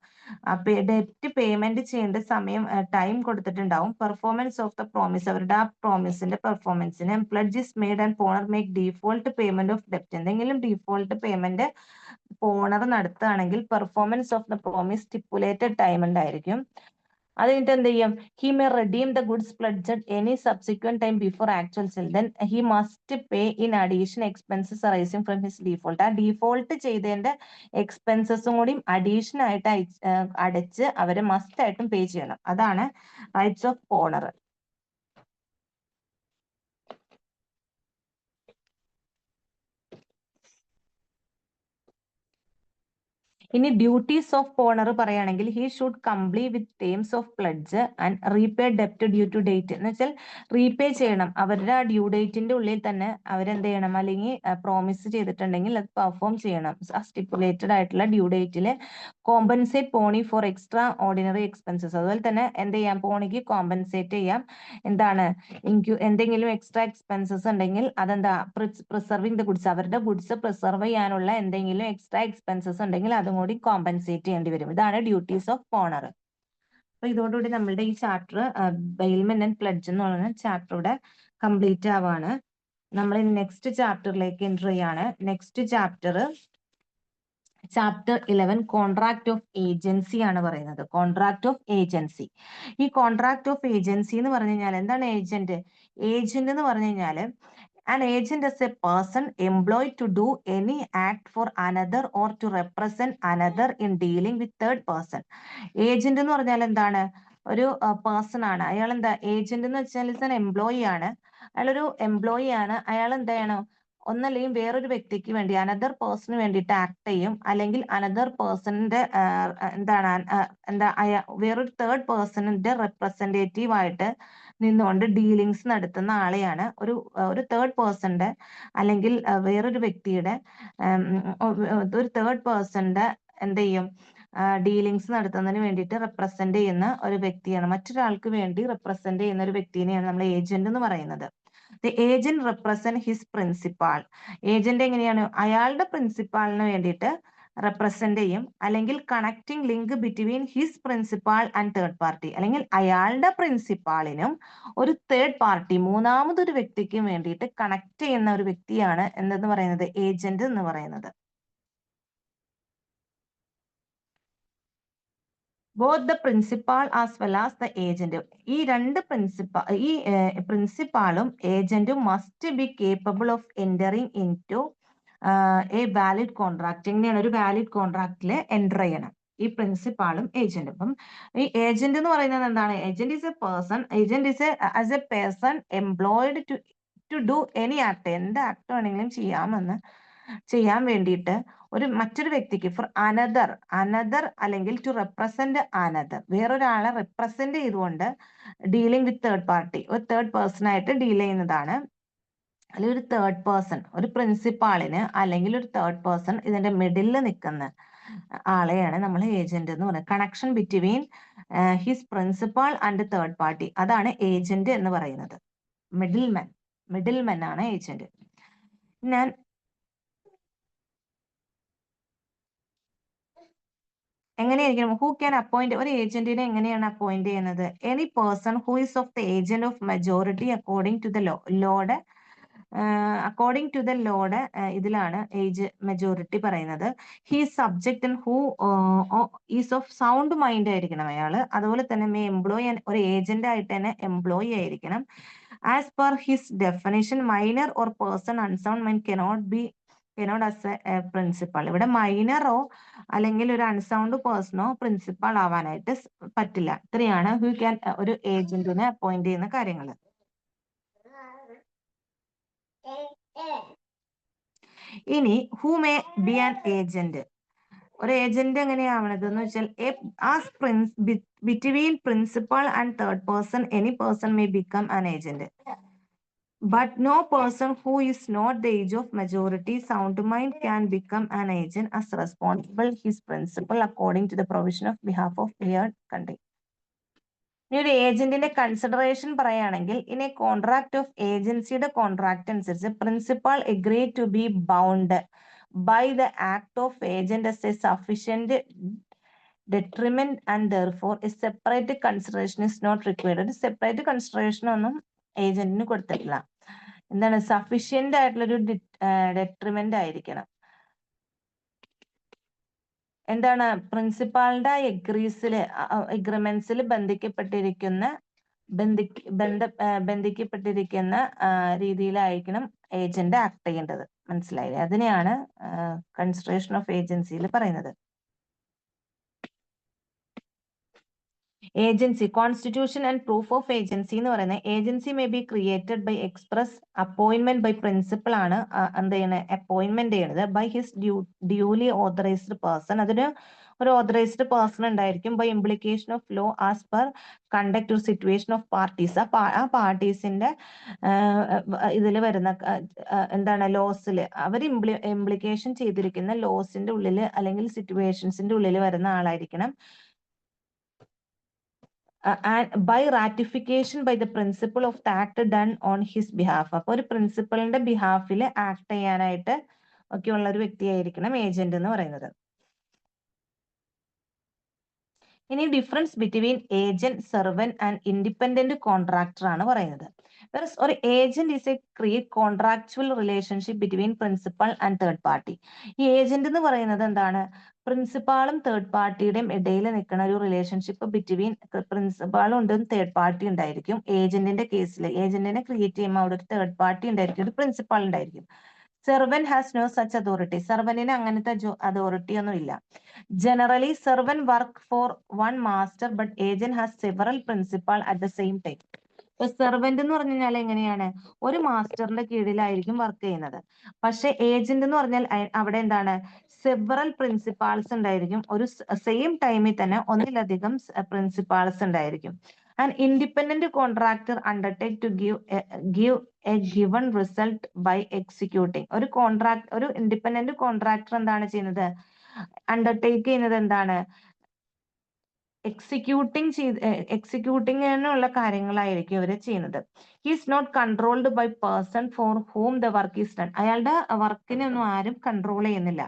ഡെപ്റ്റ് പേയ്മെന്റ് ചെയ്യേണ്ട സമയം ടൈം കൊടുത്തിട്ടുണ്ടാവും. പെർഫോമൻസ് ഓഫ് ദ പ്രോമിസ്, അവരുടെ ആ പ്രോമിസിന്റെ പെർഫോമൻസിന്. Pledge is made and pawnor make default payment of ഡെപ്റ്റ്, എന്തെങ്കിലും ഡീഫോൾട്ട് പേയ്മെന്റ് പോണർ നടത്തുകയാണെങ്കിൽ performance of the promise stipulated time ഉണ്ടായിരിക്കും. അത് കഴിഞ്ഞിട്ട് എന്ത് ചെയ്യും, he may redeem the goods pledged any subsequent time before actual sale, then he must pay in addition expenses arising from his default. ആ default ചെയ്തതിന്റെ എക്സ്പെൻസസും കൂടി അഡീഷൻ ആയിട്ട് അടച്ച് അവര് മസ്റ്റ് ആയിട്ടും പേ ചെയ്യണം. അതാണ് റൈറ്റ്സ് ഓഫ് ഓണർ. ഇനി ഡ്യൂട്ടീസ് ഓഫ് ഓണർ പറയുകയാണെങ്കിൽ he should comply with terms of pledge and repay ഡെപ്റ്റ് ഡ്യൂ ടു ഡേറ്റ്, എന്ന് വെച്ചാൽ റീപേ ചെയ്യണം, അവരുടെ ആ ഡ്യൂ ഡേറ്റിന്റെ ഉള്ളിൽ തന്നെ അവരെന്ത് ചെയ്യണം, അല്ലെങ്കിൽ പ്രോമിസ് ചെയ്തിട്ടുണ്ടെങ്കിൽ അത് പെർഫോം ചെയ്യണം. സ്റ്റിപ്പുലേറ്റഡ് ആയിട്ടുള്ള ഡ്യൂ ഡേറ്റിൽ compensate pawnee for extraordinary expenses, അതുപോലെ തന്നെ എന്ത് ചെയ്യാം, പോണിക്ക് കോമ്പൻസേറ്റ് ചെയ്യാം. എന്താണ്, എന്തെങ്കിലും എക്സ്ട്രാ എക്സ്പെൻസസ് ഉണ്ടെങ്കിൽ അതെന്താ, പ്രിസർവിംഗ് ദ ഗുഡ്സ്, അവരുടെ ഗുഡ്സ് പ്രിസർവ് ചെയ്യാനുള്ള എന്തെങ്കിലും എക്സ്ട്രാ എക്സ്പെൻസസ് ഉണ്ടെങ്കിൽ അതും കൂടി കോമ്പൻസേറ്റ് ചെയ്യേണ്ടി വരും. ഇതാണ് ഡ്യൂട്ടീസ് ഓഫ് ഓണർ. അപ്പൊ ഇതോടുകൂടി നമ്മളുടെ ഈ ചാപ്റ്റർ ബെയിൽമെന്റ് ആൻഡ് പ്ലഡ്ജ് എന്ന് പറയുന്ന ചാപ്റ്റർ ഇവിടെ കംപ്ലീറ്റ് ആവാണ്. നമ്മൾ നെക്സ്റ്റ് ചാപ്റ്ററിലേക്ക് എൻ്റർ ചെയ്യാണ്. Next chapter 11 contract of agency ആണ് പറയുന്നത്. Contract of agency. ഈ കോൺട്രാക്ട് ഓഫ് ഏജൻസി എന്ന് പറഞ്ഞു കഴിഞ്ഞാൽ എന്താണ് ഏജന്റ്? ഏജന്റ് എന്ന് പറഞ്ഞു കഴിഞ്ഞാൽ an agent is a person employed to do any act for another or to represent another in dealing with third person. Agent എന്ന് പറഞ്ഞാൽ എന്താണ്? ഒരു പേഴ്സൺ ആണ്. അയാൾ എന്താ? ഏജന്റ് എന്ന് വെച്ചാൽ ഇസ് ആൻ എംപ്ലോയി ആണ്. അയാളൊരു എംപ്ലോയി ആണ്. അയാൾ എന്ത് ചെയ്യണം? ഒന്നല്ലെങ്കിൽ വേറൊരു വ്യക്തിക്ക് വേണ്ടി അനദർ പേഴ്സണിന് വേണ്ടിയിട്ട് ആക്ട് ചെയ്യും, അല്ലെങ്കിൽ അനദർ പേഴ്സണിന്റെ എന്താണ് എന്താ വേറൊരു തേർഡ് പേഴ്സണിന്റെ റെപ്രസെന്റേറ്റീവ് ആയിട്ട് നിന്നുകൊണ്ട് ഡീലിങ്സ് നടത്തുന്ന ആളെയാണ് ഒരു തേർഡ് പേഴ്സണിന്റെ അല്ലെങ്കിൽ വേറൊരു വ്യക്തിയുടെ ഒരു തേർഡ് പേഴ്സണിന്റെ എന്ത് ചെയ്യും ഡീലിങ്സ് നടത്തുന്നതിന് വേണ്ടിയിട്ട് റെപ്രസെന്റ് ചെയ്യുന്ന ഒരു വ്യക്തിയാണ്. മറ്റൊരാൾക്ക് വേണ്ടി റെപ്രസെന്റ് ചെയ്യുന്ന ഒരു വ്യക്തിനെയാണ് നമ്മൾ ഏജന്റ് എന്ന് പറയുന്നത്. The agent represent his principal. Agent എങ്ങനെയാണ്? അയാളുടെ പ്രിൻസിപ്പാളിന് വേണ്ടിയിട്ട് റെപ്രസെന്റ് ചെയ്യും, അല്ലെങ്കിൽ connecting link between his principal and third party, അല്ലെങ്കിൽ അയാളുടെ പ്രിൻസിപ്പാളിനും ഒരു തേർഡ് പാർട്ടി മൂന്നാമതൊരു വ്യക്തിക്കും വേണ്ടിയിട്ട് കണക്ട് ചെയ്യുന്ന ഒരു വ്യക്തിയാണ് എന്തെന്ന് പറയുന്നത്? ഏജന്റ് എന്ന് പറയുന്നത്. Both the principal as well as the agent. ഈ രണ്ട് പ്രിൻസിപ്പാളും ഏജന്റും must be capable of entering into a valid contract. എങ്ങനെയാണ്? ഒരു വാലിഡ് കോൺട്രാക്റ്റിൽ എൻ്റർ ചെയ്യണം ഈ പ്രിൻസിപ്പാളും ഏജന്റും. അപ്പം ഈ ഏജന്റ് എന്ന് പറയുന്നത് എന്താണ്? Agent is a person. Agent is as a person employed to do any act. എന്ത് ആക്ട് വേണമെങ്കിലും ചെയ്യാൻ വേണ്ടിയിട്ട് മറ്റൊരു വ്യക്തിക്ക് ഫോർ അനദർ അല്ലെങ്കിൽ ടു റെപ്രസെന്റ് അനദർ, വേറൊരാളെ റെപ്രസെന്റ് ചെയ്തുകൊണ്ട് ഡീലിംഗ് വിത്ത് തേർഡ് പാർട്ടി, ഒരു തേർഡ് പേഴ്സൺ ആയിട്ട് ഡീൽ ചെയ്യുന്നതാണ്. അല്ലെങ്കിൽ ഒരു തേർഡ് പേഴ്സൺ, ഒരു പ്രിൻസിപ്പാളിന് അല്ലെങ്കിൽ ഒരു തേർഡ് പേഴ്സൺ ഇതിന്റെ മിഡിലിൽ നിൽക്കുന്ന ആളെയാണ് നമ്മൾ ഏജന്റ് എന്ന് പറയുന്നത്. Connection between his principal and third party, അതാണ് ഏജന്റ് എന്ന് പറയുന്നത്. മിഡിൽമെൻ ആണ് ഏജന്റ്. ഞാൻ എങ്ങനെയായിരിക്കും? Who can appoint? ഒരു ഏജന്റിനെ എങ്ങനെയാണ് അപ്പോയിന്റ് ചെയ്യുന്നത്? Any person who is of the agent of majority according to the law. According to the law ഇതിലാണ് ഏജ് മെജോറിറ്റി പറയുന്നത്. He subject and who is of sound mind ആയിരിക്കണം അയാള്. അതുപോലെ തന്നെ എംപ്ലോയി, ഒരു ഏജന്റ് ആയിട്ട് തന്നെ എംപ്ലോയി ആയിരിക്കണം. As per his definition minor or person unsound mind cannot as a principal. ഇവിടെ മൈനറോ അല്ലെങ്കിൽ ഒരു അൺസൗണ്ട് പേഴ്സണോ പ്രിൻസിപ്പൾ ആവാനായിട്ട് പറ്റില്ല. ഇത്രയാണ് ഹു ക്യാൻ ഒരു ഏജന്റിനെ അപ്പോയിന്റ് ചെയ്യുന്ന കാര്യങ്ങൾ. ഇനി who may be an agent. ഒരു ഏജന്റ് എങ്ങനെയാവണത് എന്ന് വെച്ചാൽ between principal and third person any person may become an agent. But no person who is not the age of majority sound mind can become an agent as responsible his principal according to the provision of behalf of cleared country. ഇനി ഒരു ഏജന്റിന്റെ consideration പറയുകയാണെങ്കിൽ in a contract of ഏജൻസിയുടെ contract അനുസരിച്ച് principal agree to be bound by the act of agent as a sufficient detriment and therefore a separate consideration is not required. ഒരു separate consideration ഒന്നും ഏജന്റിന് കൊടുത്തിട്ടില്ല. എന്താണ്? സഫീഷ്യന്റ് ആയിട്ടുള്ളൊരു ഡെട്രിമെന്റ് ആയിരിക്കണം. എന്താണ്? പ്രിൻസിപ്പാളിന്റെ എഗ്രിമെന്റ്സിൽ ബന്ധിക്കപ്പെട്ടിരിക്കുന്ന രീതിയിലായിരിക്കണം ഏജന്റ് ആക്ട് ചെയ്യേണ്ടത്. മനസ്സിലായില്ലേ? അതിനെയാണ് കൺസിഡറേഷൻ ഓഫ് ഏജൻസിയിൽ പറയുന്നത്. Agency constitution and proof of agency എന്ന് പറയുന്നത് agency may be created by express appointment by principal ആണ് എന്ത് ചെയ്യണത്? അപ്പോയിന്റ്മെന്റ് ചെയ്യണത് by his duly authorised person. അതിന് ഒരു ഓതറൈസ്ഡ് പേഴ്സൺ ഉണ്ടായിരിക്കും. By implication of law as per conduct ഒരു സിറ്റുവേഷൻ ഓഫ് പാർട്ടീസ്. ആ പാർട്ടീസിന്റെ ഇതിൽ വരുന്ന എന്താണ് ലോസിൽ അവർ ഇംപ്ലിക്കേഷൻ ചെയ്തിരിക്കുന്ന ലോസിന്റെ ഉള്ളിൽ അല്ലെങ്കിൽ സിറ്റുവേഷൻസിന്റെ ഉള്ളിൽ വരുന്ന ആളായിരിക്കണം. By ratification by the principal of the act done on his behalf. അപ്പൊ ഒരു പ്രിൻസിപ്പളിന്റെ ബിഹാഫിൽ ആക്ട് ചെയ്യാനായിട്ട് ഒക്കെയുള്ള ഒരു വ്യക്തിയായിരിക്കണം ഏജന്റ് എന്ന് പറയുന്നത്. ഇനി difference between agent, servant and independent contractor ആണ് പറയുന്നത്. ഒരു agent is A create contractual relationship between principal and third party. ഈ ഏജന്റ് എന്ന് പറയുന്നത് എന്താണ്? പ്രിൻസിപ്പാളും തേർഡ് പാർട്ടിയുടെയും ഇടയിൽ നിൽക്കുന്ന ഒരു റിലേഷൻഷിപ്പ് ബിറ്റ്വീൻ പ്രിൻസിപ്പാളും ഉണ്ട്, തേർഡ് പാർട്ടി ഉണ്ടായിരിക്കും. ഏജന്റിന്റെ കേസിൽ ഏജന്റിനെ ക്രിയേറ്റ് ചെയ്യുമ്പോൾ അവിടെ ഒരു തേർഡ് പാർട്ടി ഉണ്ടായിരിക്കും, ഒരു പ്രിൻസിപ്പാൾ ഉണ്ടായിരിക്കും. Servant has no such authority. സെർവന്റിന് അങ്ങനത്തെ അതോറിറ്റി ഒന്നും ഇല്ല. Generally servant work for one master but agent has several principal at the same time. ഇപ്പൊ സെർവന്റ് എന്ന് പറഞ്ഞു കഴിഞ്ഞാൽ എങ്ങനെയാണ്? ഒരു മാസ്റ്ററിന്റെ കീഴിലായിരിക്കും വർക്ക് ചെയ്യുന്നത്. പക്ഷെ ഏജന്റ് എന്ന് പറഞ്ഞാൽ അവിടെ എന്താണ്? സെവറൽ പ്രിൻസിപ്പാൾസ് ഉണ്ടായിരിക്കും. ഒരു സെയിം ടൈമിൽ തന്നെ ഒന്നിലധികം പ്രിൻസിപ്പാൾസ് ഉണ്ടായിരിക്കും. An independent contractor undertake to give a given result by executing. ഒരു ഇൻഡിപെൻഡന്റ് കോൺട്രാക്ടർ എന്താണ് ചെയ്യുന്നത്? അണ്ടർടേക്ക് ചെയ്യുന്നത് എന്താണ്? എക്സിക്യൂട്ടിങ്ങിനുള്ള കാര്യങ്ങളായിരിക്കും ഇവര് ചെയ്യുന്നത്. He's not controlled by person for whom the work is done. അയാളുടെ വർക്കിനെ ഒന്നും ആരും കൺട്രോൾ ചെയ്യുന്നില്ല.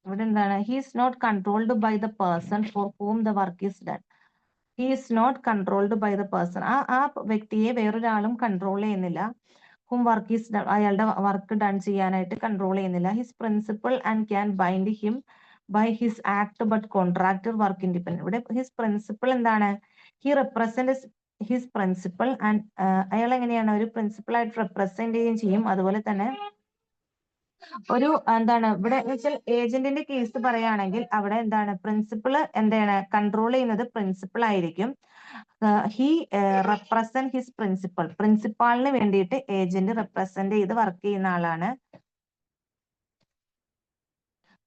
ഇവിടെ എന്താണ്? He's not controlled by the person for whom the work is done. He's not controlled by the person. ആ വ്യക്തിയെ വേറൊരാളും കൺട്രോൾ ചെയ്യുന്നില്ല. ഹും വർക്ക് ഈസ് ഡൺ, അയാളുടെ വർക്ക് ഡൺ ചെയ്യാനായിട്ട് കൺട്രോൾ ചെയ്യുന്നില്ല. His principal and can bind him by his act but contractor work independent. ഇവിടെ his principal എന്താണ്? He represent his principal and അയാൾ എങ്ങനെയാണ്? ഒരു പ്രിൻസിപ്പൽ ആയിട്ട് റെപ്രസെന്റ് ചെയ്യുകയും ചെയ്യും. അതുപോലെ തന്നെ ഒരു എന്താണ് ഇവിടെ വെച്ചാൽ ഏജന്റിന്റെ കേസ് പറയുകയാണെങ്കിൽ അവിടെ എന്താണ്? പ്രിൻസിപ്പൾ എന്താണ് കൺട്രോൾ ചെയ്യുന്നത്? പ്രിൻസിപ്പൾ ആയിരിക്കും. He represent his principal. പ്രിൻസിപ്പാളിന് വേണ്ടിയിട്ട് ഏജന്റ് റെപ്രസെന്റ് ചെയ്ത് വർക്ക് ചെയ്യുന്ന ആളാണ്.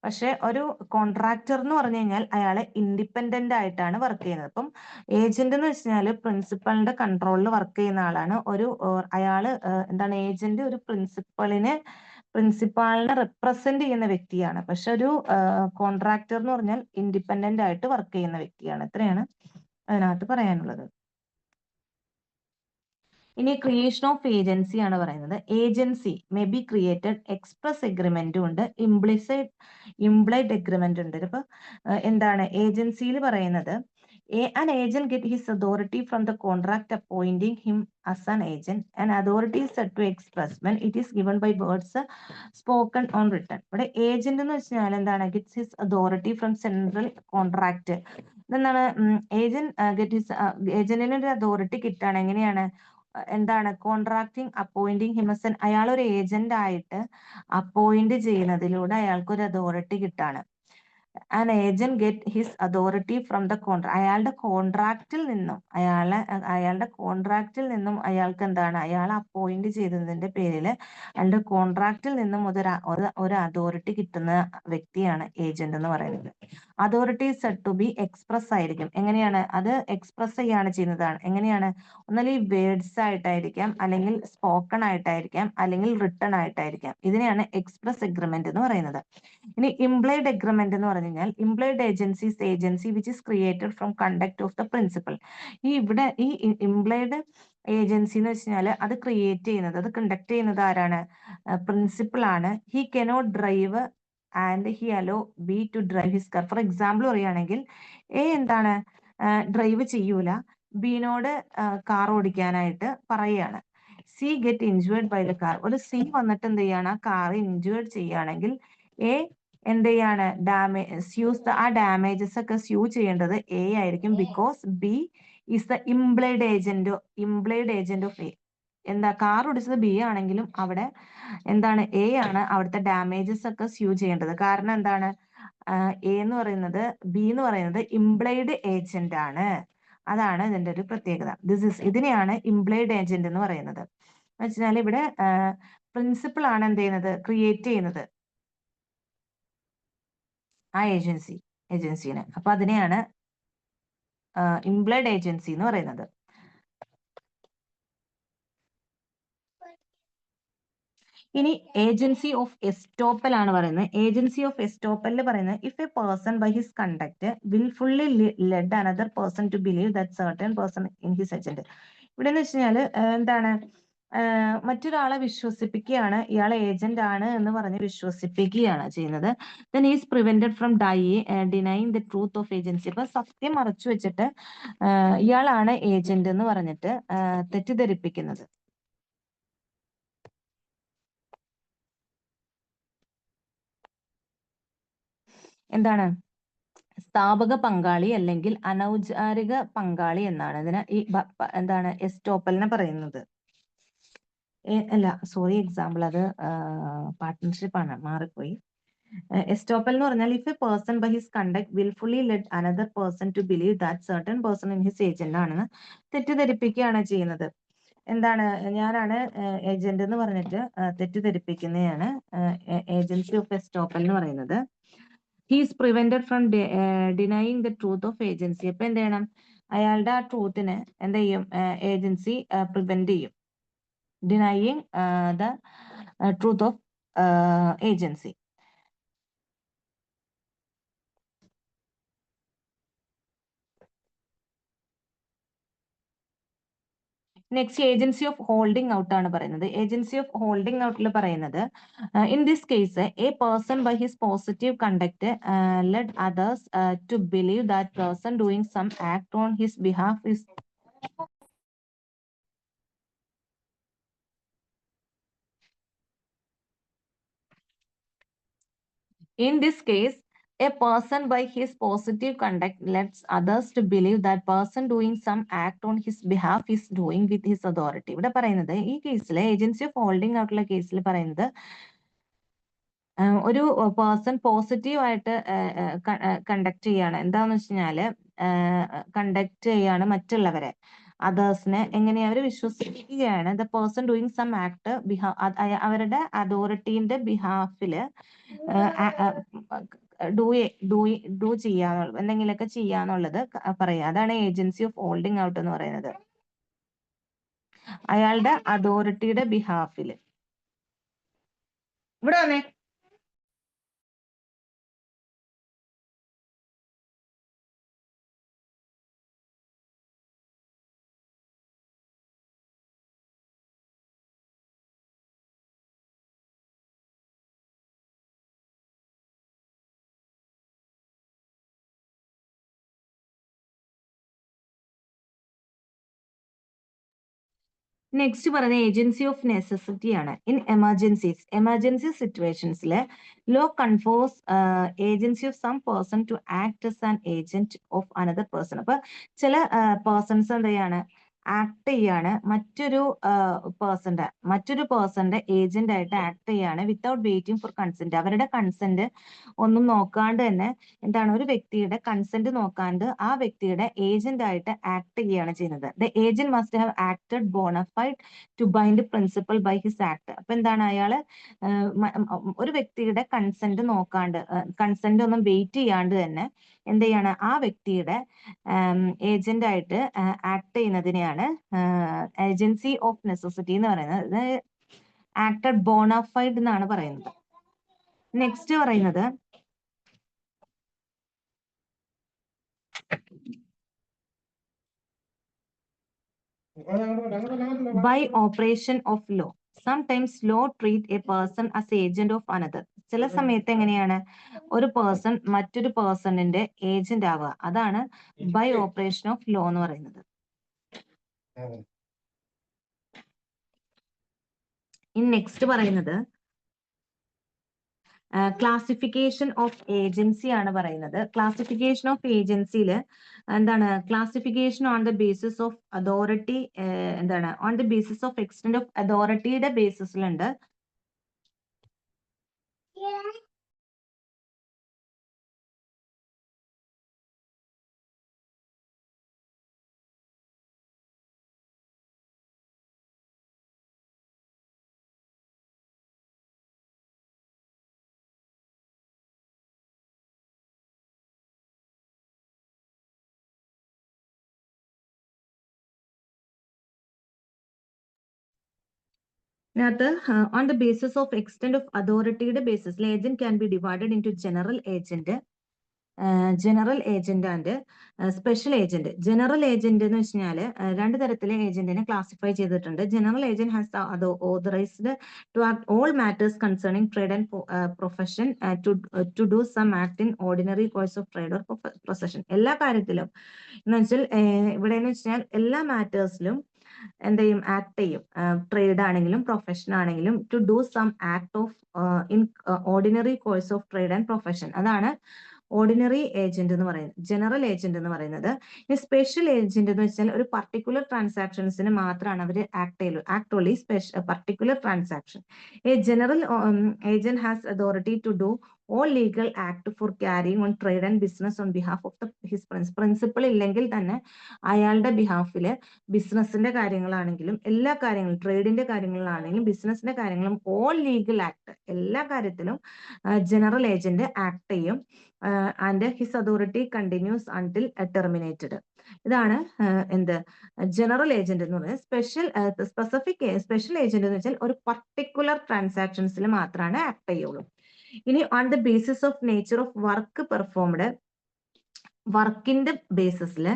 പക്ഷെ ഒരു കോൺട്രാക്ടർ എന്ന് പറഞ്ഞു കഴിഞ്ഞാൽ അയാളെ ഇൻഡിപെൻഡന്റ് ആയിട്ടാണ് വർക്ക് ചെയ്യുന്നത്. അപ്പം ഏജന്റ് എന്ന് വെച്ചാൽ പ്രിൻസിപ്പളിന്റെ കൺട്രോളിൽ വർക്ക് ചെയ്യുന്ന ആളാണ്. അയാള് എന്താണ്? ഏജന്റ് ഒരു പ്രിൻസിപ്പാളിനെ റെപ്രസെന്റ് ചെയ്യുന്ന വ്യക്തിയാണ്. പക്ഷെ ഒരു കോൺട്രാക്ടർ എന്ന് പറഞ്ഞാൽ ഇൻഡിപെൻഡന്റ് ആയിട്ട് വർക്ക് ചെയ്യുന്ന വ്യക്തിയാണ്. ഇത്രയാണ് അതിനകത്ത് പറയാനുള്ളത്. ഇനി ക്രിയേഷൻ ഓഫ് ഏജൻസി ആണ് പറയുന്നത്. Agency may be created. Express എഗ്രിമെന്റും ഉണ്ട്, ഇംപ്ലൈഡ് എഗ്രിമെന്റ് ഉണ്ട്. ഇപ്പൊ എന്താണ് ഏജൻസിയിൽ പറയുന്നത്? An agent get his authority from the contract appointing him as an agent. An authority is said to express when it is given by words spoken on written. ഇവിടെ agent എന്ന് വെച്ചാൽ എന്താണ്? Gets his authority from central contract. ഇതെന്താണ്? ഏജന്റിന് ഒരു authority കിട്ടാണ്. എങ്ങനെയാണ്? എന്താണ്? Contracting appointing him as an. അയാൾ ഒരു ഏജന്റ് ആയിട്ട് അപ്പോയിന്റ് ചെയ്യുന്നതിലൂടെ അയാൾക്ക് ഒരു അതോറിറ്റി കിട്ടാണ്. An agent get his authority from the contract. അയാളുടെ കോൺട്രാക്റ്റിൽ നിന്നും അയാൾക്ക് എന്താണ്? അയാൾ അപ്പോയിന്റ് ചെയ്തതിന്റെ പേരിൽ അയാളുടെ കോൺട്രാക്റ്റിൽ നിന്നും ഒരു അതോറിറ്റി കിട്ടുന്ന വ്യക്തിയാണ് ഏജന്റ് എന്ന് പറയുന്നത്. Authority said to be express ആയിരിക്കും. എങ്ങനെയാണ്? അത് എക്സ്പ്രസ് ചെയ്യാണ് ചെയ്യുന്നതാണ്. എങ്ങനെയാണ്? ഒന്നല്ലെങ്കിൽ വേർഡ്സ് ആയിട്ടായിരിക്കാം, അല്ലെങ്കിൽ സ്പോക്കൺ ആയിട്ടായിരിക്കാം, അല്ലെങ്കിൽ റിട്ടൺ ആയിട്ടായിരിക്കാം. ഇതിനെയാണ് എക്സ്പ്രസ് എഗ്രിമെന്റ് എന്ന് പറയുന്നത്. ഇനി ഇംപ്ലൈഡ് എഗ്രിമെന്റ് എന്ന് പറഞ്ഞു കഴിഞ്ഞാൽ implied agency which is created from conduct of the principal. ഈ ഇംപ്ലൈഡ് ഏജൻസി എന്ന് വെച്ചാൽ അത് ക്രിയേറ്റ് ചെയ്യുന്നത്, അത് കണ്ടക്ട് ചെയ്യുന്നത് ആരാണ്? പ്രിൻസിപ്പൽ ആണ്. He cannot drive and he allow B to drive his car. For example പറയുകയാണെങ്കിൽ എന്താണ്? ഡ്രൈവ് ചെയ്യൂല, ബിനോട് കാർ ഓടിക്കാനായിട്ട് പറയുകയാണ്. C get injured by the car. ഒരു സി വന്നിട്ട് എന്ത് ചെയ്യാണ്? ആ കാർ ഇൻജുവേർഡ് ചെയ്യുകയാണെങ്കിൽ എന്ത് ചെയ്യാണ്? ആ ഡാമേജസ് ഒക്കെ സ്യൂ ചെയ്യേണ്ടത് എ ആയിരിക്കും. Because B is the implied agent of A. എന്താ? കാർ ഓടിച്ചത് ബി ആണെങ്കിലും അവിടെ എന്താണ്? എ ആണ് അവിടുത്തെ ഡാമേജസ് ഒക്കെ സ്യൂ ചെയ്യേണ്ടത്. കാരണം എന്താണ്? ബി എന്ന് പറയുന്നത് ഇംപ്ലൈഡ് ഏജന്റ് ആണ്. അതാണ് ഇതിന്റെ ഒരു പ്രത്യേകത. ഇതിനെയാണ് ഇംപ്ലൈഡ് ഏജന്റ് എന്ന് പറയുന്നത്. എന്ന് വെച്ചാൽ ഇവിടെ പ്രിൻസിപ്പൾ ആണ് എന്ത് ചെയ്യുന്നത്? ക്രിയേറ്റ് ചെയ്യുന്നത് ആ ഏജൻസിനെ. അപ്പൊ അതിനെയാണ് ഇംപ്ലൈഡ് ഏജൻസി എന്ന് പറയുന്നത്. ഇനി ഏജൻസി ഓഫ് എസ്റ്റോപ്പൽ ആണ് പറയുന്നത്. ഏജൻസി ഓഫ് എസ്റ്റോപ്പലിൽ പറയുന്നത് if a person by his conduct wilfully led another person to believe that certain person in his agent. ഇവിടെ എന്ന് വെച്ച് കഴിഞ്ഞാൽ എന്താണ്? മറ്റൊരാളെ വിശ്വസിപ്പിക്കുകയാണ്, ഇയാൾ ഏജന്റ് ആണ് എന്ന് പറഞ്ഞ് വിശ്വസിപ്പിക്കുകയാണ് ചെയ്യുന്നത്. Then is prevented from denying the truth of agency. അപ്പൊ സത്യം മറച്ചു വെച്ചിട്ട് ഇയാളാണ് ഏജന്റ് എന്ന് പറഞ്ഞിട്ട് തെറ്റിദ്ധരിപ്പിക്കുന്നത്. എന്താണ് സ്ഥാപക പങ്കാളി അല്ലെങ്കിൽ അനൗപചാരിക പങ്കാളി എന്നാണ് ഇതിന് എന്താണ് എസ്റ്റോപ്പലിനെ പറയുന്നത്. അല്ല സോറി, എക്സാമ്പിൾ അത് പാർട്ട്ണർഷിപ്പ് ആണ്, മാറിപ്പോയി. എസ്റ്റോപ്പൽ എന്ന് പറഞ്ഞാൽ if a person by his conduct wilfully let another person to believe that certain person in his agent ആണെന്ന് തെറ്റിദ്ധരിപ്പിക്കുകയാണ് ചെയ്യുന്നത്. എന്താണ്, ഞാനാണ് ഏജന്റ് എന്ന് പറഞ്ഞിട്ട് തെറ്റിദ്ധരിപ്പിക്കുന്നതാണ് ഏജൻസി ഓഫ് എസ്റ്റോപ്പൽ എന്ന് പറയുന്നത്. He's prevented from denying the truth of agency. അപ്പൊ എന്ത് ചെയ്യണം, അയാളുടെ ആ ട്രൂത്തിനെ എന്ത് ചെയ്യും, ഏജൻസി പ്രിവെന്റ് ചെയ്യും. Denying the truth of agency. Next agency of holding out ആണ് പറയുന്നത്. ഏജൻസി ഓഫ് ഹോൾഡിംഗ് ഔട്ടിൽ പറയുന്നത് in this case a person by his positive conduct led others to believe that person doing some act on his behalf is in this case a person by his positive conduct lets others to believe that person doing some act on his behalf is doing with his authority. ഇവിടെ പറയുന്നത് ഈ കേസിൽ agency of holding ഔട്ടുള്ള കേസിൽ പറയുന്നത് ഒരു person positive ആയിട്ട് conduct ചെയ്യാണ്. എന്താന്ന് വെച്ച് കഴിഞ്ഞാല് കണ്ടക്ട് ചെയ്യാണ് മറ്റുള്ളവരെ, അതേഴ്സിനെ എങ്ങനെ അവർ വിശ്വസിപ്പിക്കുകയാണ്. The person doing some act അവരുടെ അതോറിറ്റീന്റെ ബിഹാഫില് ഡൂ ചെയ്യാന്നുള്ള എന്തെങ്കിലുമൊക്കെ ചെയ്യാന്നുള്ളത് പറയാം. അതാണ് ഏജൻസി ഓഫ് ഹോൾഡിംഗ് ഔട്ട് എന്ന് പറയുന്നത്. അയാളുടെ അതോറിറ്റിയുടെ ബിഹാഫില്. ഇവിടെ വന്നേ. നെക്സ്റ്റ് പറയുന്ന ഏജൻസി ഓഫ് നെസസിറ്റി ആണ്. ഇൻ എമർജൻസി സിറ്റുവേഷൻസിൽ law confers agency of some person to act as an agent of another person. അപ്പൊ ചില പേഴ്സൺസ് എന്ത് ചെയ്യാണ്, ആക്ട് ചെയ്യാണ് മറ്റൊരു പേഴ്സന്റെ ഏജന്റ് ആയിട്ട് ആക്ട് ചെയ്യാണ് വിത്തൗട്ട് വെയിറ്റിംഗ് ഫോർ കൺസെന്റ്. അവരുടെ കൺസെന്റ് ഒന്നും നോക്കാണ്ട് തന്നെ എന്താണ്, ഒരു വ്യക്തിയുടെ കൺസെന്റ് നോക്കാണ്ട് ആ വ്യക്തിയുടെ ഏജന്റ് ആയിട്ട് ആക്ട് ചെയ്യുകയാണ് ചെയ്യുന്നത്. The agent must have acted bona fide to bind principal by his act. അപ്പൊ എന്താണ്, അയാള് ഒരു വ്യക്തിയുടെ കൺസെന്റ് നോക്കാണ്ട്, കൺസെന്റ് ഒന്നും വെയിറ്റ് ചെയ്യാണ്ട് തന്നെ എന്ത് ചെയ്യാണ്, ആ വ്യക്തിയുടെ ഏജന്റ് ആയിട്ട് ആക്ട് ചെയ്യുന്നതിനെയാണ് ഏജൻസി ഓഫ് നെസസിറ്റി എന്ന് പറയുന്നത്. ആക്ടഡ് ബോണഫൈഡ് എന്നാണ് പറയുന്നത്. നെക്സ്റ്റ് പറയുന്നത് by operation of law. Sometimes law treat a person as agent of another. ചില സമയത്ത് എങ്ങനെയാണ് ഒരു പേഴ്സൺ മറ്റൊരു പേഴ്സണിന്റെ ഏജന്റ് ആവുക. അതാണ് ബൈ ഓപ്പറേഷൻ ഓഫ് ലോ എന്ന് പറയുന്നത്. ഇനി നെക്സ്റ്റ് പറയുന്നത് ക്ലാസിഫിക്കേഷൻ ഓഫ് ഏജൻസി ആണ് പറയുന്നത്. ക്ലാസിഫിക്കേഷൻ ഓഫ് ഏജൻസിയിൽ എന്താണ്, classification on the basis of authority, എന്താണ് on the basis of extent of അതോറിറ്റിയുടെ ബേസിസിലുണ്ട്. On the basis of extent of authority basis, agent can be divided into general agent, general agent and special agent. General agent എന്ന് വെച്ചാൽ രണ്ട് തരത്തിലെ ഏജന്റിനെ classify ചെയ്തിട്ടുണ്ട്. General agent has authorised to act all matters concerning trade and profession to do some act in ordinary course of trade or profession. എല്ലാ കാര്യത്തിലും എന്ന് വെച്ചാൽ ഇവിടെ എന്ന് വെച്ചാൽ എല്ലാ മാറ്റേഴ്സിലും എന്ത് ചെയ്യും, ആക്ട് ചെയ്യും. ട്രേഡ് ആണെങ്കിലും പ്രൊഫഷൻ ആണെങ്കിലും to do some act of in ordinary course of trade and profession. അതാണ് ഓർഡിനറി ഏജന്റ് എന്ന് പറയുന്നത്. ജനറൽ ഏജന്റ് എന്ന് പറയുന്നത്. ഈ സ്പെഷ്യൽ ഏജന്റ് എന്ന് വെച്ചാൽ ഒരു പർട്ടിക്കുലർ ട്രാൻസാക്ഷൻസിന് മാത്രമാണ് അവർ act only particular transaction. A general agent has authority to do all legal act for carrying on trade and business on behalf of his principal ഇല്ലെങ്കിൽ തന്നെ അയാളുടെ ബിഹാഫില് ബിസിനസിന്റെ കാര്യങ്ങളാണെങ്കിലും എല്ലാ കാര്യങ്ങളും, ട്രേഡിന്റെ കാര്യങ്ങളാണെങ്കിലും ബിസിനസിന്റെ കാര്യങ്ങളും ഓൾ ലീഗൽ ആക്ട് എല്ലാ കാര്യത്തിലും ജനറൽ ഏജന്റ് ആക്ട് ചെയ്യും. And his authority continuous until terminated. ഇതാണ് എന്ത് ജനറൽ ഏജന്റ് എന്ന് പറയുന്നത്. സ്പെഷ്യൽ ഏജന്റ് എന്ന് വെച്ചാൽ ഒരു പർട്ടിക്കുലർ ട്രാൻസാക്ഷൻസിൽ മാത്രമാണ് ആക്ട് ചെയ്യുള്ളൂ. ഇനി on the basis of nature of work performed, വർക്കിന്റെ ബേസിസിൽ,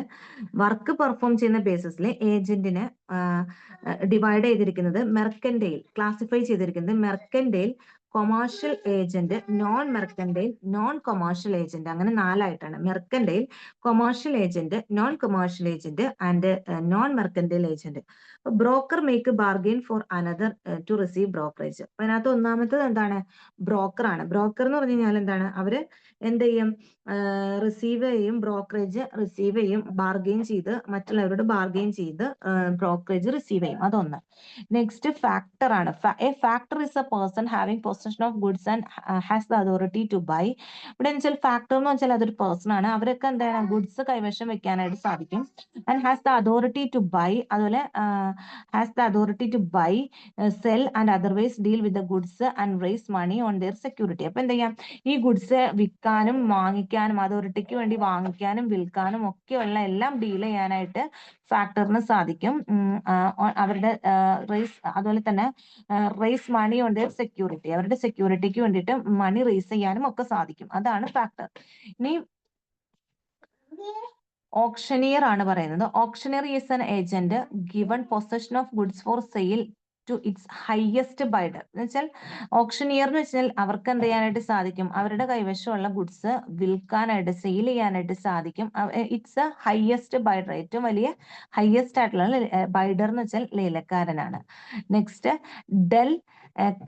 വർക്ക് പെർഫോം ചെയ്യുന്ന ബേസിസിൽ ഏജന്റിനെ ഡിവൈഡ് ചെയ്തിരിക്കുന്നത് മെർക്കൻഡൈൽ, ക്ലാസിഫൈ ചെയ്തിരിക്കുന്നത് mercantile, commercial agent, non mercantile, non commercial agent, അങ്ങനെ നാലായിട്ടാണ്. Mercantile, commercial agent, non commercial agent and non mercantile agent. Broker make bargain for another to receive brokerage. അപ്പൊ അതിനകത്ത് ഒന്നാമത്തത് എന്താണ്, ബ്രോക്കർ ആണ്. ബ്രോക്കർ എന്ന് പറഞ്ഞു കഴിഞ്ഞാൽ എന്താണ്, അവര് എന്ത് ചെയ്യും, റിസീവ് ചെയ്യും, ബ്രോക്കറേജ് റിസീവ് ചെയ്യും, ബാർഗെയിൻ ചെയ്ത് മറ്റുള്ളവരോട് ബാർഗെയിൻ ചെയ്ത് ബ്രോക്കറേജ് റിസീവ് ചെയ്യും. അതൊന്ന്. നെക്സ്റ്റ് ഫാക്ടർ ആണ്. A factor is a person having possession of goods and has the authority to buy. ഇവിടെ വെച്ചാൽ ഫാക്ടർ എന്ന് വെച്ചാൽ അതൊരു പേഴ്സൺ ആണ്. അവരൊക്കെ എന്താണ്, ഗുഡ്സ് കൈവശം വെക്കാനായിട്ട് സാധിക്കും. And has the authority to buy, അതുപോലെ has the authority to buy, sell and otherwise deal with the goods and raise money on their security. അപ്പൊ എന്ത് ചെയ്യാം, ഈ ഗുഡ്സ് വിൽക്കാനും വാങ്ങിക്കാനും, അതോറിറ്റിക്ക് വേണ്ടി വാങ്ങിക്കാനും വിൽക്കാനും ഒക്കെയുള്ള എല്ലാം ഡീൽ ചെയ്യാനായിട്ട് ഫാക്ടറിന് സാധിക്കും. അവരുടെ റേസ്, അതുപോലെ തന്നെ raise money on their security, അവരുടെ സെക്യൂരിറ്റിക്ക് വേണ്ടിയിട്ട് മണി റേസ് ചെയ്യാനും ഒക്കെ സാധിക്കും. അതാണ് ഫാക്ടർ. ഇനി ഓപ്ഷനിയർ ആണ് പറയുന്നത്. Auctioneer is an agent given possession of goods for sale to its highest bidder. എന്ന് വെച്ചാൽ ഓപ്ഷനിയർ എന്ന് വെച്ചാൽ അവർക്ക് എന്ത് ചെയ്യാനായിട്ട് സാധിക്കും, അവരുടെ കൈവശമുള്ള ഗുഡ്സ് വിൽക്കാനായിട്ട്, സെയിൽ ചെയ്യാനായിട്ട് സാധിക്കും. ഇറ്റ്സ് എ ഹയസ്റ്റ് ബൈഡർ, ഏറ്റവും വലിയ ഹയസ്റ്റ് ആയിട്ടുള്ള ബൈഡർ എന്ന് വെച്ചാൽ ലേലക്കാരനാണ്. നെക്സ്റ്റ് ഡെൽ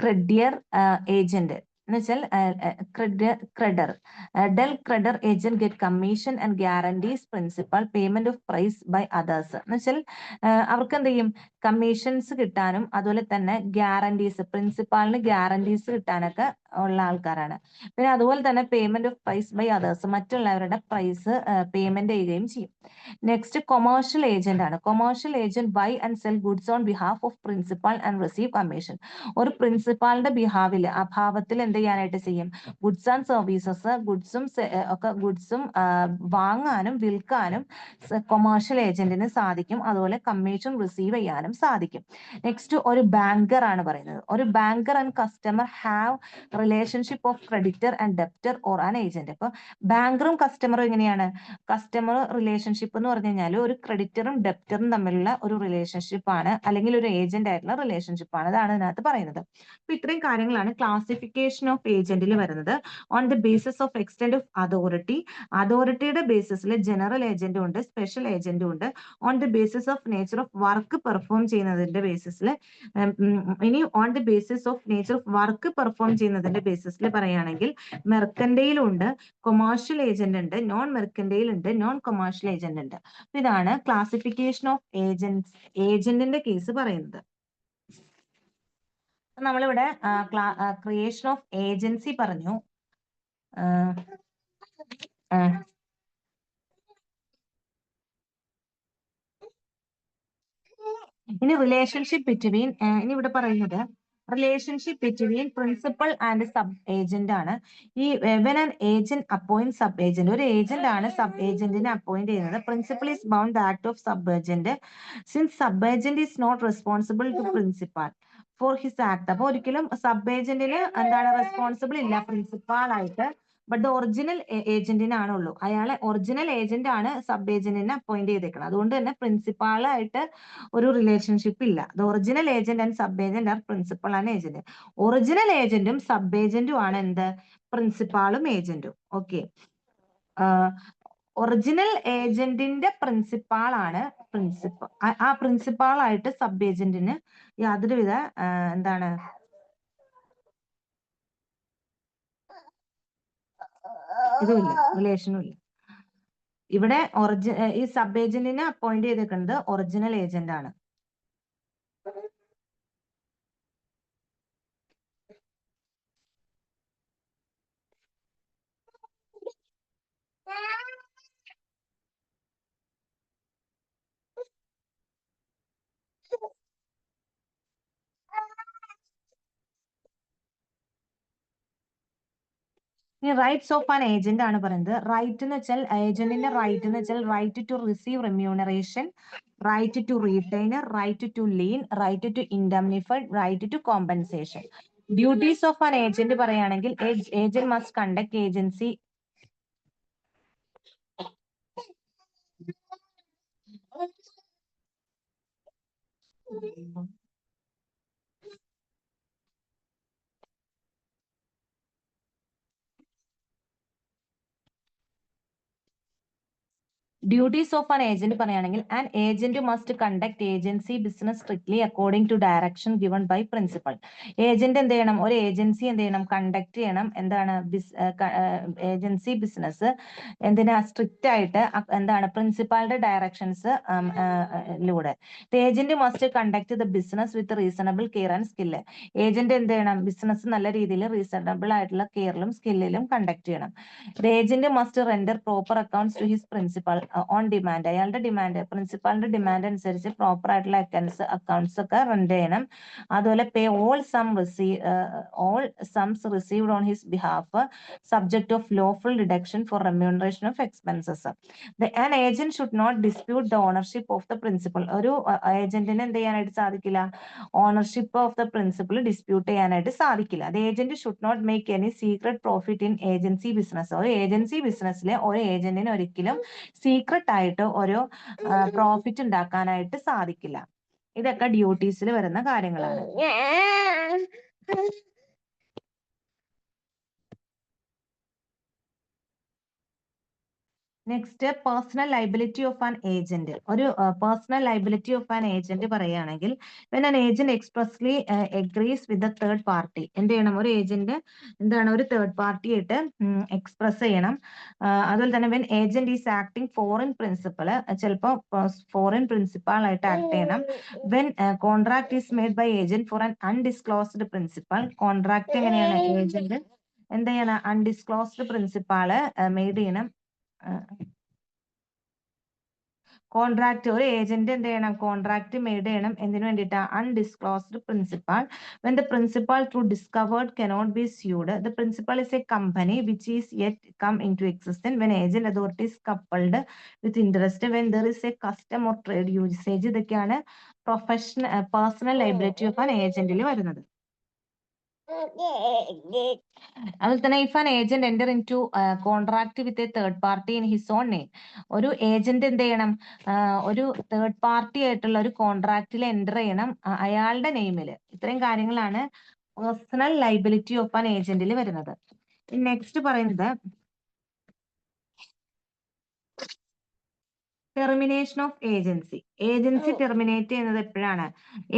ക്രെഡിയർ ഏജന്റ് എന്ന് വെച്ചാൽ credere. Del credere agent get commission and guarantees principal payment of price by others. എന്ന് വെച്ചാൽ അവർക്ക് എന്ത് ചെയ്യും, കമ്മീഷൻസ് കിട്ടാനും അതുപോലെ തന്നെ ഗ്യാരണ്ടീസ്, പ്രിൻസിപ്പാളിന് ഗ്യാരണ്ടീസ് കിട്ടാനൊക്കെ ഉള്ള ആൾക്കാരാണ്. പിന്നെ അതുപോലെ തന്നെ payment of price by others, മറ്റുള്ളവരുടെ പ്രൈസ് പേയ്മെന്റ് ചെയ്യുകയും ചെയ്യും. നെക്സ്റ്റ് കൊമേഴ്ഷ്യൽ ഏജന്റ് ആണ്. Commercial agent buy and sell goods on behalf of principal and receive commission. ഒരു പ്രിൻസിപ്പാളിന്റെ ബിഹാവിൽ, അഭാവത്തിൽ എന്ത് ചെയ്യാനായിട്ട് ചെയ്യും, ഗുഡ്സ് ആൻഡ് സർവീസസ്, ഗുഡ്സും വാങ്ങാനും വിൽക്കാനും കൊമേഴ്ഷ്യൽ ഏജന്റിന് സാധിക്കും. അതുപോലെ കമ്മീഷൻ റിസീവ് ചെയ്യാനും സാധിക്കും. നെക്സ്റ്റ് ഒരു ബാങ്കർ ആണ് പറയുന്നത്. ഒരു banker and customer have relationship of creditor and debtor or an agent. അപ്പൊ ബാങ്കറും കസ്റ്റമറും എങ്ങനെയാണ്, കസ്റ്റമർ റിലേഷൻഷിപ്പ് എന്ന് പറഞ്ഞു കഴിഞ്ഞാൽ ഒരു ക്രെഡിറ്ററും ഡെപ്റ്ററും തമ്മിലുള്ള ഒരു റിലേഷൻഷിപ്പ് ആണ്, അല്ലെങ്കിൽ ഒരു ഏജന്റ് ആയിട്ടുള്ള റിലേഷൻഷിപ്പ് ആണ്. അതാണ് ഇതിനകത്ത് പറയുന്നത്. അപ്പൊ ഇത്രയും കാര്യങ്ങളാണ് ക്ലാസിഫിക്കേഷൻ ഓഫ് ഏജന്റിൽ വരുന്നത്. On the basis of extent of authority, അതോറിറ്റിയുടെ ബേസിസിൽ ജനറൽ ഏജന്റും ഉണ്ട്, സ്പെഷ്യൽ ഏജന്റും ഉണ്ട്. On the basis of nature of work perform ചെയ്യുന്നതിന്റെ ബേസിസിൽ, ഇനി on the basis of nature of work perform ചെയ്യുന്നതിന്റെ ബേസിസിൽ പറയുകയാണെങ്കിൽ മെർക്കൻഡൈൽ ഉണ്ട്, കൊമേഴ്ഷ്യൽ ഏജന്റ് ഉണ്ട്, നോൺ മെർക്കൻഡൈൽ ഉണ്ട്, നോൺ കൊമേഴ്ഷ്യൽ ഏജന്റ് ഉണ്ട്. ഇതാണ് ക്ലാസിഫിക്കേഷൻ ഓഫ് ഏജന്റിന്റെ കേസ് പറയുന്നത്. നമ്മളിവിടെ ക്രിയേഷൻ ഓഫ് ഏജൻസി പറഞ്ഞു. ഇനി റിലേഷൻഷിപ്പ് ബിറ്റ്വീൻ, ഇനി ഇവിടെ പറയുന്നത് relationship between principal and sub agent ആണ്. ഈ when an agent appoint sub agent, ഒരു ഏജന്റ് ആണ് സബ് ഏജന്റിനെ അപ്പോയിന്റ് ചെയ്യുന്നത്. Principal is bound the act of sub agent since sub agent is not responsible to principal for his act. അപ്പൊ ഒരിക്കലും sub ഏജന്റിന് എന്താണ് responsible ഇല്ല പ്രിൻസിപ്പാൾ ആയിട്ട് but the original ഏജന്റിനാണുള്ളൂ. അയാളെ ഒറിജിനൽ ഏജന്റ് ആണ് സബ് ഏജന്റിനെ അപ്പോയിന്റ് ചെയ്തേക്കുന്നത്. അതുകൊണ്ട് തന്നെ പ്രിൻസിപ്പാളായിട്ട് ഒരു റിലേഷൻഷിപ്പ് ഇല്ല. The original agent and sub agent are principal and agent. Original ഏജന്റും സബ് ഏജന്റും ആണ് എന്ത്? പ്രിൻസിപ്പാളും ഏജന്റും. ഓക്കെ. ഒറിജിനൽ ഏജന്റിന്റെ പ്രിൻസിപ്പാളാണ് പ്രിൻസിപ്പൽ. ആ പ്രിൻസിപ്പാളായിട്ട് സബ് ഏജന്റിന് യാതൊരുവിധ എന്താണ് ഇതുമില്ല, റിലേഷനും ഇല്ല. ഇവിടെ ഈ സബ് ഏജന്റിനെ അപ്പോയിന്റ് ചെയ്തേക്കുന്നത് ഒറിജിനൽ ഏജന്റ് ആണ്. ഇനി റൈറ്റ്സ് ഓഫ് ആൻ ഏജന്റ് ആണ് പറയുന്നത്. റൈറ്റ് എന്ന് വെച്ചാൽ ഏജന്റിന്റെ റൈറ്റ് എന്ന് വെച്ചാൽ right to receive remuneration, right to retainer, right to lien, right to indemnified, right to compensation. Duties of an agent പറയുകയാണെങ്കിൽ agent must conduct agency duties of an agent പറയുകയാണെങ്കിൽ an agent must conduct agency business strictly according to direction given by principal. Agent എന്ത് ചെയ്യണം? ഒരു agency എന്ത് ചെയ്യണം? Conduct ചെയ്യണം. എന്താണ്? Agency business എന്തിനാ? സ്ട്രിക്റ്റ് ആയിട്ട് എന്താണ്? പ്രിൻസിപ്പാളുടെ ഡയറക്ഷൻസ് ലൂടെ. Agent must conduct the business with reasonable care and skill. Agent എന്ത് ചെയ്യണം? ബിസിനസ് നല്ല രീതിയിൽ റീസണബിൾ ആയിട്ടുള്ള കെയറിലും സ്കില്ലിലും കണ്ടക്ട് ചെയ്യണം. Agent must render proper accounts to his principal on demand. അയാളുടെ ഡിമാൻഡ്, പ്രിൻസിപ്പാളിന്റെ ഡിമാൻഡ് അനുസരിച്ച് പ്രോപ്പർ ആയിട്ടുള്ള അക്കൗണ്ട്സ് ഒക്കെ റെൻഡർ ചെയ്യണം. അതുപോലെ pay all sums received on his behalf subject of lawful deduction for remuneration of expenses. An agent should not dispute the ownership of the principal. ഒരു ഏജന്റിന് എന്ത് ചെയ്യാനായിട്ട് സാധിക്കില്ല? Ownership of the principal dispute ചെയ്യാനായിട്ട് സാധിക്കില്ല. The agent should not make any secret profit in agency business. ഒരു agency ബിസിനസ്സിലെ ഒരു ഏജന്റിന് ഒരിക്കലും സീക്രട്ട് ആയിട്ട് ഒരു പ്രോഫിറ്റ് ഉണ്ടാക്കാനായിട്ട് സാധിക്കില്ല. ഇതൊക്കെ ഡ്യൂട്ടീസിൽ വരുന്ന കാര്യങ്ങളാണ്. Next personal liability of an agent. ഒരു personal liability of an agent പറയുകയാണെങ്കിൽ when an agent expressly agrees with the third party. എന്ത് ചെയ്യണം? ഒരു ഏജന്റ് എന്താണ്? ഒരു തേർഡ് പാർട്ടി ആയിട്ട് എക്സ്പ്രസ് ചെയ്യണം. അതുപോലെ തന്നെ when agent is acting foreign principal, ചിലപ്പോൾ ഫോറിൻ പ്രിൻസിപ്പൽ ആയിട്ട് ആക്ട് ചെയ്യണം. when contract is made by agent for an undisclosed principal. Contract എങ്ങനെയാണ്? ഏജന്റ് എന്ത് ചെയ്യണം? അൺഡിസ്ക്ലോസ്ഡ് പ്രിൻസിപ്പാള് മെയ്ഡ് ചെയ്യണം. കോൺട്രാക്ട്, ഒരു ഏജന്റ് എന്ത് ചെയ്യണം? കോൺട്രാക്ട് മെയ്ഡ് ചെയ്യണം. എന്തിനു വേണ്ടിയിട്ടാ? Undisclosed principal. when the principal through discovered cannot be sued, the principal is a company which is yet come into existence. when agent authority is coupled with interest, when there is a custom or trade usage. ഇതൊക്കെയാണ് personal liability of an ഏജന്റിൽ വരുന്നത്. അതുപോലെ തന്നെ if an agent enter into contract with a third party in his own name. ഒരു agent എന്ത് ചെയ്യണം? ഒരു third party ആയിട്ടുള്ള ഒരു കോൺട്രാക്റ്റിൽ എൻ്റർ ചെയ്യണം അയാളുടെ നെയിമിൽ. ഇത്രയും കാര്യങ്ങളാണ് പേഴ്സണൽ ലൈബിലിറ്റി ഓഫ് ആൻ ഏജന്റിൽ വരുന്നത്. നെക്സ്റ്റ് പറയുന്നത് termination of agency. Agency terminate ചെയ്യുന്നത് എപ്പോഴാണ്?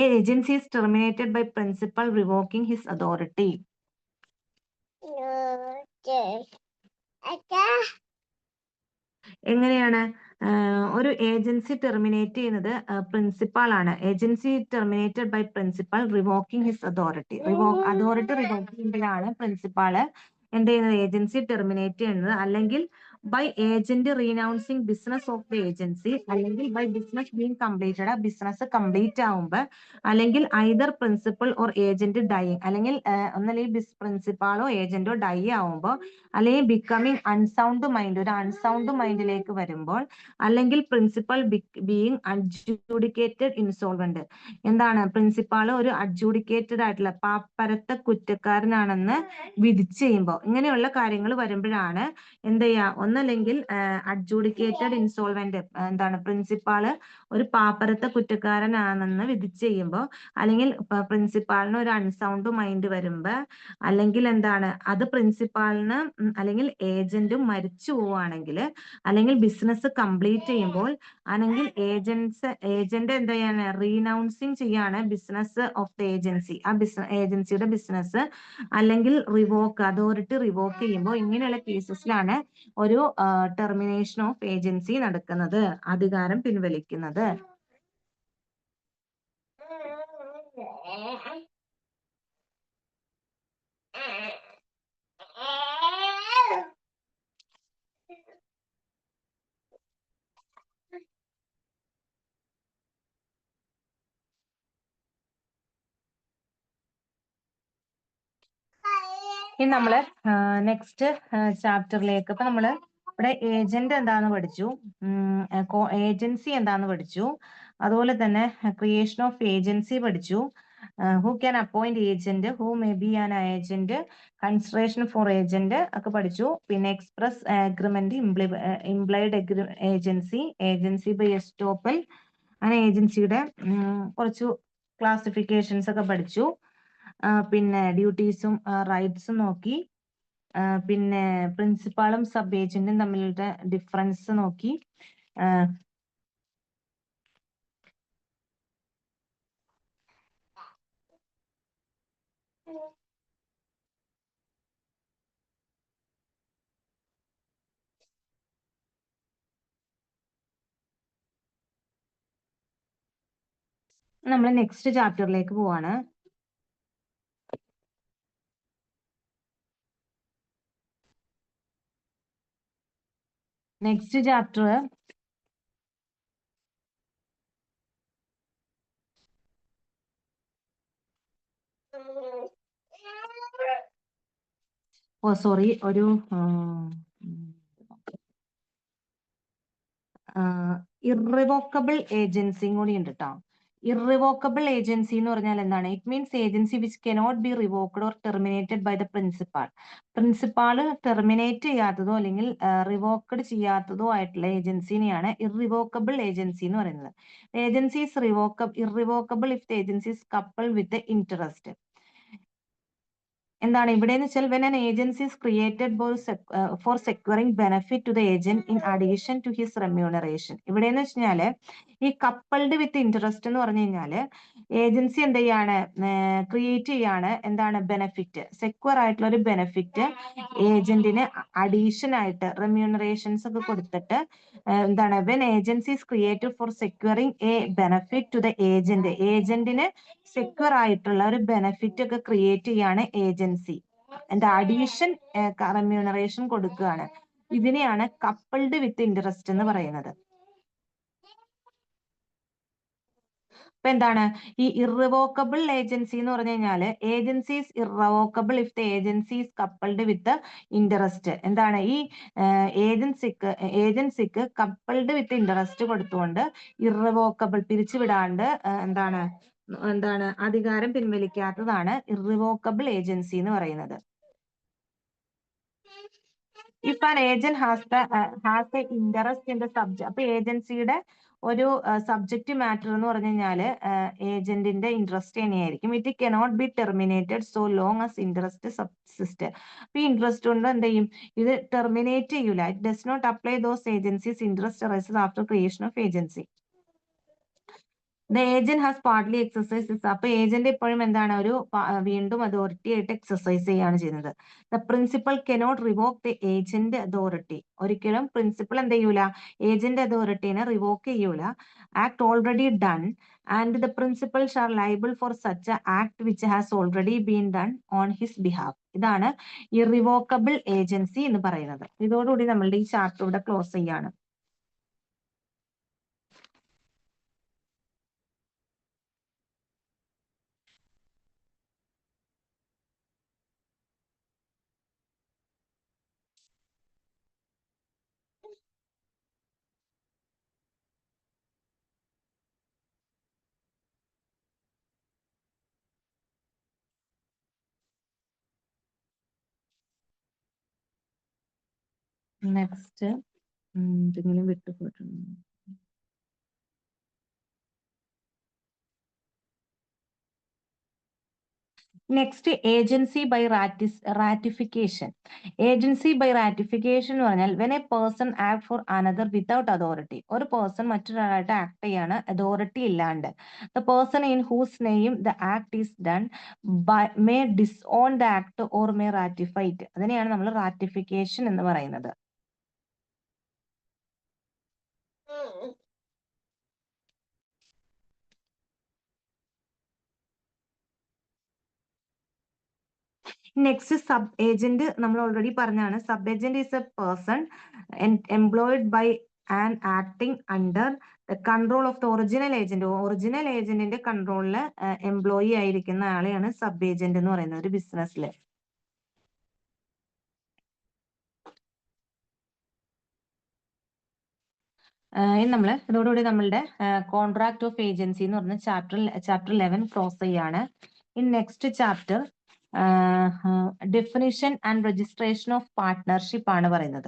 Agency is terminated by principal revoking his authority. എങ്ങനെയാണ് ഒരു ഏജൻസി ടെർമിനേറ്റ് ചെയ്യുന്നത്? പ്രിൻസിപ്പാൾ ആണ്. Agency terminated by principal revoking his authority. Authority revoke ചെയ്യുമ്പോഴാണ് പ്രിൻസിപ്പാള് എന്ത് ചെയ്യുന്നത്? ഏജൻസി ടെർമിനേറ്റ് ചെയ്യുന്നത്. അല്ലെങ്കിൽ by agent renouncing business of the agency, അല്ലെങ്കിൽ ബൈ ബിസിനസ് ബീങ് കംപ്ലീറ്റഡ്, ആ ബിസിനസ് കംപ്ലീറ്റ് ആവുമ്പോൾ, അല്ലെങ്കിൽ either principal or agent dying, അല്ലെങ്കിൽ ഒന്നല്ലെങ്കിൽ പ്രിൻസിപ്പാളോ ഏജന്റോ ഡൈ ആവുമ്പോൾ, അല്ലെങ്കിൽ ബിക്കമിങ് അൺസൗണ്ട് മൈൻഡ്, ഒരു അൺസൗണ്ട് മൈൻഡിലേക്ക് വരുമ്പോൾ, അല്ലെങ്കിൽ പ്രിൻസിപ്പൽ ബീയിങ് അഡ്ജൂഡിക്കേറ്റഡ് ഇൻസോൾവെന്റ്, എന്താണ് പ്രിൻസിപ്പാൾ ഒരു അഡ്ജൂഡിക്കേറ്റഡ് ആയിട്ടുള്ള പാപ്പരത്ത കുറ്റക്കാരനാണെന്ന് വിധിച്ചു ചെയ്യുമ്പോൾ, ഇങ്ങനെയുള്ള കാര്യങ്ങൾ വരുമ്പോഴാണ് എന്ത് ചെയ്യാ, ഒന്നല്ലെങ്കിൽ അഡ്ജൂഡിക്കേറ്റഡ് ഇൻസോൾവെന്റ്, എന്താണ് പ്രിൻസിപ്പാള് ഒരു പാപ്പരത്ത കുറ്റക്കാരനാണെന്ന് വിധിച്ചു ചെയ്യുമ്പോൾ, അല്ലെങ്കിൽ പ്രിൻസിപ്പാളിന് ഒരു അൺസൗണ്ട് മൈൻഡ് വരുമ്പോ, അല്ലെങ്കിൽ എന്താണ് അത് പ്രിൻസിപ്പാളിന് അല്ലെങ്കിൽ ഏജന്റും മരിച്ചു പോവുകയാണെങ്കിൽ, അല്ലെങ്കിൽ ബിസിനസ് കംപ്ലീറ്റ് ചെയ്യുമ്പോൾ, അല്ലെങ്കിൽ ഏജന്റ് എന്താ ചെയ്യാണ്, റീനൗൺസിങ് ചെയ്യാണ് ബിസിനസ് ഓഫ് ദ ഏജൻസി, ആ ഏജൻസിയുടെ ബിസിനസ്, അല്ലെങ്കിൽ അതോറിറ്റി റിവോക്ക് ചെയ്യുമ്പോൾ, ഇങ്ങനെയുള്ള കേസസിലാണ് ഒരു ടെർമിനേഷൻ ഓഫ് ഏജൻസി നടക്കുന്നത്, അധികാരം പിൻവലിക്കുന്നത്. ഇനി നമ്മള് നെക്സ്റ്റ് ചാപ്റ്ററിലേക്ക്, ഇപ്പൊ നമ്മള് ഇവിടെ ഏജന്റ് എന്താന്ന് പഠിച്ചു, ഏജൻസി എന്താന്ന് പഠിച്ചു, അതുപോലെ തന്നെ ക്രിയേഷൻ ഓഫ് ഏജൻസി പഠിച്ചു, who can appoint agent, who may be an agent, consideration for agent ഒക്കെ പഠിച്ചു. പിന്നെ express agreement, implied agency, agency by estoppel, അങ്ങനെ ഏജൻസിയുടെ കുറച്ചു ക്ലാസിഫിക്കേഷൻസ് ഒക്കെ പഠിച്ചു. പിന്നെ ഡ്യൂട്ടീസും റൈറ്റ്സും നോക്കി. പിന്നെ പ്രിൻസിപ്പാളും സബ് ഏജന്റും തമ്മിലുള്ള ഡിഫറൻസ് നോക്കി. നമ്മൾ നെക്സ്റ്റ് ചാപ്റ്ററിലേക്ക് പോവാണ്. നെക്സ്റ്റ് ചാപ്റ്റർ സോറി, ഒരു ഇറവോക്കബിൾ ഏജൻസിയും കൂടി ഉണ്ട് കേട്ടോ. ഇറവോക്കബിൾ ഏജൻസി എന്ന് പറഞ്ഞാൽ എന്താണ്? It means agency which cannot be revoked or terminated by the principal. Principal terminate ചെയ്യാത്തതോ അല്ലെങ്കിൽ റിവോക്ഡ് ചെയ്യാത്തതോ ആയിട്ടുള്ള ഏജൻസിനെയാണ് ഇറിവോക്കബിൾ ഏജൻസി എന്ന് പറയുന്നത്. Agency is irrevocable if the agency is couple with interest. എന്താണ് ഇവിടെ എന്ന് വെച്ചാൽ, when an agency is created for securing benefit to the agent in addition to his remuneration. ഇവിടെ എന്ന് വെച്ചാല് ഈ കപ്പിൾഡ് വിത്ത് ഇൻട്രസ്റ്റ് എന്ന് പറഞ്ഞു കഴിഞ്ഞാല്, ഏജൻസി എന്ത് ചെയ്യാണ്, ക്രിയേറ്റ് ചെയ്യാണ് എന്താണ് ബെനിഫിറ്റ്, സെക്യൂർ ആയിട്ടുള്ള ഒരു ബെനിഫിറ്റ് ഏജന്റിന് അഡീഷൻ ആയിട്ട് റെമ്യൂണറേഷൻസ് ഒക്കെ കൊടുത്തിട്ട്, എന്താണ് when agency is created for securing a benefit to the agent, ഏജന്റിന് സെക്യൂർ ആയിട്ടുള്ള ഒരു ബെനിഫിറ്റ് ഒക്കെ ക്രിയേറ്റ് ചെയ്യാണ് ഏജൻസി. എന്താ അഡീഷൻ റെമ്യൂണറേഷൻ കൊടുക്കുകയാണ്. ഇതിനെയാണ് കപ്പിൾഡ് വിത്ത് ഇൻട്രസ്റ്റ് എന്ന് പറയുന്നത്. അപ്പൊ എന്താണ് ഈ ഇറവോക്കബിൾ ഏജൻസി എന്ന് പറഞ്ഞു കഴിഞ്ഞാല്, agencies irrevocable if the agencies coupled with interest. എന്താണ് ഈ ഏജൻസിക്ക് കപ്പിൾഡ് വിത്ത് ഇൻട്രസ്റ്റ് കൊടുത്തുകൊണ്ട് ഇറവോക്കബിൾ, പിരിച്ചുവിടാണ്ട് എന്താണ് അധികാരം പിൻവലിക്കാത്തതാണ് ഇറിവോക്കബിൾ ഏജൻസി എന്ന് പറയുന്നത്. If an agent has a interest in the subject, അപ്പൊ ഏജൻസിയുടെ ഒരു സബ്ജക്റ്റ് മാറ്റർ എന്ന് പറഞ്ഞു കഴിഞ്ഞാല് ഏജന്റിന്റെ ഇൻട്രസ്റ്റ് തന്നെയായിരിക്കും. It cannot be terminated so long as interest subsist. അപ്പൊ ഈ ഇൻട്രസ്റ്റ് കൊണ്ട് എന്ത് ചെയ്യും, ഇത് ടെർമിനേറ്റ് ചെയ്യൂല. It does not apply those agencies interest arises after creation of agency. The agent has partly exercise. അപ്പൊ ഏജന്റ് എപ്പോഴും എന്താണ് ഒരു വീണ്ടും അതോറിറ്റി ആയിട്ട് എക്സസൈസ് ചെയ്യാണ് ചെയ്യുന്നത്. The principal cannot revoke the agent authority. ഒരിക്കലും പ്രിൻസിപ്പൽ എന്ത് ചെയ്യൂല, ഏജന്റ് അതോറിറ്റിനെ റിവോക്ക് ചെയ്യൂല. Act already done and the principal shall liable for such act which has already been done on his behalf. ഇതാണ് irrevocable agency എന്ന് പറയുന്നത്. ഇതോടുകൂടി നമ്മളുടെ ഈ ചാപ്റ്റർ ഇവിടെ ക്ലോസ് ചെയ്യാണ്. നെക്സ്റ്റ് എന്തെങ്കിലും വിട്ടുപോയിട്ടുണ്ട്. Next agency by ratification. Agency by ratification എന്ന് പറഞ്ഞാൽ when a person act for another without authority. ഒരു പേഴ്സൺ മറ്റൊരാളായിട്ട് ആക്ട് ചെയ്യാണ് അതോറിറ്റി ഇല്ലാണ്ട്. The person in whose name the act is done may disown the act or may ratify it. അതിനെയാണ് നമ്മൾ ratification എന്ന് പറയുന്നത്. നെക്സ്റ്റ് സബ് ഏജന്റ് നമ്മൾ already പറഞ്ഞാണ്. Sub agent is a person employed by an acting under control of the original agent. Original ഏജന്റിന്റെ കൺട്രോളില് employee ആയിരിക്കുന്ന ആളെയാണ് sub agent എന്ന് പറയുന്നത് ഒരു ബിസിനസ്സിൽ. നമ്മൾ ഇതോടുകൂടി നമ്മളുടെ കോൺട്രാക്ട് ഓഫ് ഏജൻസി എന്ന് പറഞ്ഞ ചാപ്റ്റർ 11 ക്ലോസ് ചെയ്യാണ്. In next chapter definition and registration of partnership ആണ് പറയുന്നത്.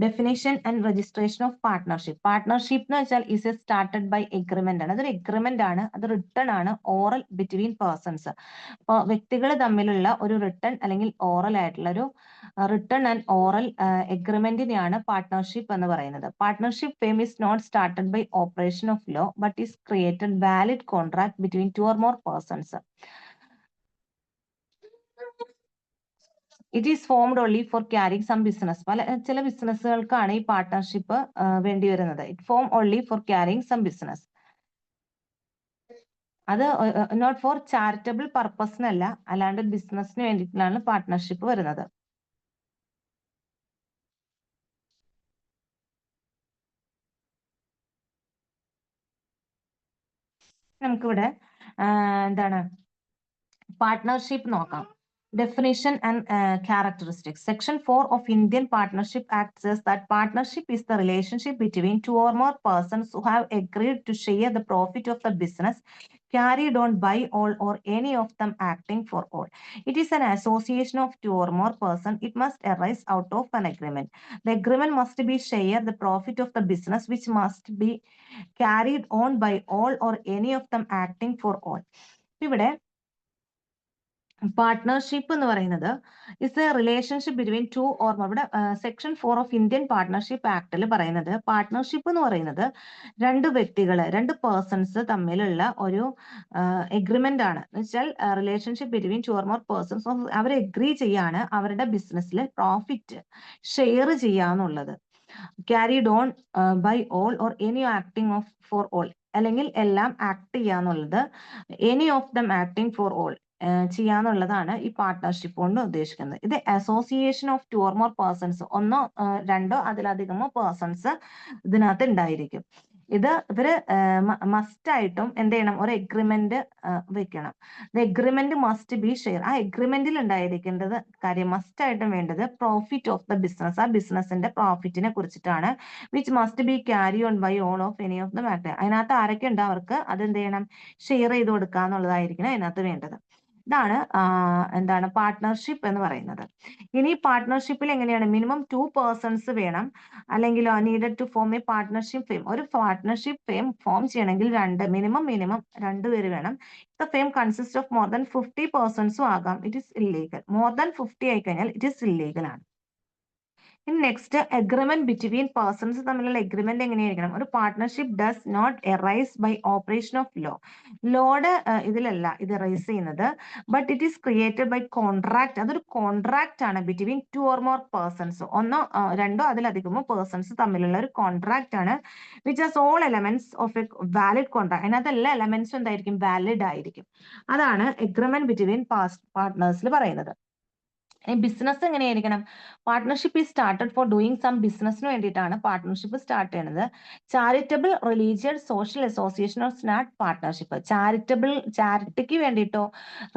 Definition and registration of partnership. Partnership എന്ന് വെച്ചാൽ is a started by agreement ആണ്. അതൊരു എഗ്രിമെന്റ് ആണ്, അത് റിട്ടൺ ആണ്, ഓറൽ ബിറ്റ്വീൻ പേഴ്സൺസ്. അപ്പോൾ വ്യക്തികൾ തമ്മിലുള്ള ഒരു റിട്ടൺ അല്ലെങ്കിൽ ഓറൽ ആയിട്ടുള്ള ഒരു റിട്ടൺ ആൻഡ് ഓറൽ എഗ്രിമെന്റിനെയാണ് പാർട്ട്ണർഷിപ്പ് എന്ന് പറയുന്നത്. Partnership firm is not started by operation of law but is created valid contract between 2 or more persons. It is formed only for carrying some business. ചില ബിസിനസ്സുകൾക്കാണ് ഈ partnership വേണ്ടി വരുന്നത്. It form only for carrying some business. അത് not for charitable പർപ്പസിനല്ല, അല്ലാണ്ട് ബിസിനസിന് വേണ്ടിയിട്ടാണ് പാർട്ട്ണർഷിപ്പ് വരുന്നത്. നമുക്കിവിടെ എന്താണ് പാർട്ട്ണർഷിപ്പ് നോക്കാം. Definition and characteristics. Section 4 of Indian Partnership Act says that partnership is the relationship between 2 or more persons who have agreed to share the profit of the business carried on by all or any of them acting for all. It is an association of 2 or more persons. It must arise out of an agreement. The agreement must be share the profit of the business which must be carried on by all or any of them acting for all. ഇവിടെ partnership എന്ന് പറയുന്നത് is A relationship between 2 or more. ഇവിടെ section 4 of Indian partnership ആക്ടിൽ പറയുന്നത് partnership എന്ന് പറയുന്നത് രണ്ട് persons തമ്മിലുള്ള ഒരു എഗ്രിമെന്റ് ആണ്. എന്ന് വെച്ചാൽ relationship between 2 or more persons. അവർ എഗ്രി ചെയ്യാണ് അവരുടെ ബിസിനസ്സിൽ പ്രോഫിറ്റ് ഷെയർ ചെയ്യാന്നുള്ളത്. Carried on by all or any acting of for all, അല്ലെങ്കിൽ എല്ലാം ആക്ട് ചെയ്യാന്നുള്ളത്. Any of them acting for all ചെയ്യാന്നുള്ളതാണ് ഈ പാർട്ട്ണർഷിപ്പ് കൊണ്ട് ഉദ്ദേശിക്കുന്നത്. ഇത് association of 2 or more persons, ഒന്നോ രണ്ടോ അതിലധികമോ പേഴ്സൺസ് ഇതിനകത്ത് ഉണ്ടായിരിക്കും. ഇവര് മസ്റ്റ് ആയിട്ടും എന്ത് ചെയ്യണം, ഒരു എഗ്രിമെന്റ് വെക്കണം. The agreement must be share. ആ എഗ്രിമെന്റിൽ ഉണ്ടായിരിക്കേണ്ടത് കാര്യം മസ്റ്റ് ആയിട്ടും വേണ്ടത് പ്രോഫിറ്റ് ഓഫ് ദ ബിസിനസ്. ആ ബിസിനസിന്റെ പ്രോഫിറ്റിനെ കുറിച്ചിട്ടാണ്. Which must be carry on by all of any of the matter. അതിനകത്ത് ആരൊക്കെ ഉണ്ട് അവർക്ക് അതെന്ത് ചെയ്യണം, ഷെയർ ചെയ്ത് കൊടുക്കുക എന്നുള്ളതായിരിക്കണം അതിനകത്ത് വേണ്ടത്. ഇതാണ് എന്താണ് പാർട്ട്ണർഷിപ്പ് എന്ന് പറയുന്നത്. ഇനി പാർട്ട്ണർഷിപ്പിൽ എങ്ങനെയാണ്, മിനിമം 2 പേഴ്സൺസ് വേണം, അല്ലെങ്കിൽ needed to form a partnership firm. ഒരു പാർട്ട്ണർഷിപ്പ് ഫേം ഫോം ചെയ്യണമെങ്കിൽ മിനിമം 2 പേര് വേണം. The firm consist of more than 50 പേഴ്സൺസും ആകാം. It is illegal. More than 50 ആയി കഴിഞ്ഞാൽ ഇറ്റ് ഈസ് ഇല്ലീഗൽ ആണ്. നെക്സ്റ്റ് അഗ്രിമെന്റ് ബിറ്റ്വീൻ പേഴ്സൺസ് തമ്മിലുള്ള അഗ്രിമെന്റ് എങ്ങനെയായിരിക്കണം? ഒരു partnership does not arise by operation of law. ലോയുടെ ഇതിലല്ല ഇത് എറൈസ് ചെയ്യുന്നത്, but it is created by contract. അതൊരു കോൺട്രാക്ട് ആണ് ബിറ്റ്വീൻ 2 or more പേഴ്സൺസ്. ഒന്നോ രണ്ടോ അതിലധികമോ പേഴ്സൺസ് തമ്മിലുള്ള ഒരു കോൺട്രാക്ട് ആണ്, which has all elements of a valid contract. അതിനകത്ത് എല്ലാ എലമെന്റ്സും എന്തായിരിക്കും? വാലിഡ് ആയിരിക്കും. അതാണ് അഗ്രിമെന്റ് ബിറ്റ്വീൻ പാർട്ട്നേഴ്സിൽ പറയുന്നത്. ബിസിനസ് എങ്ങനെയായിരിക്കണം? Partnership is started for doing some ബിസിനസ്സിന് വേണ്ടിയിട്ടാണ് പാർട്ട്ണർഷിപ്പ് സ്റ്റാർട്ട് ചെയ്യുന്നത്. Charitable, religious, social association of is not partnership. ചാരിറ്റിക്ക് വേണ്ടിയിട്ടോ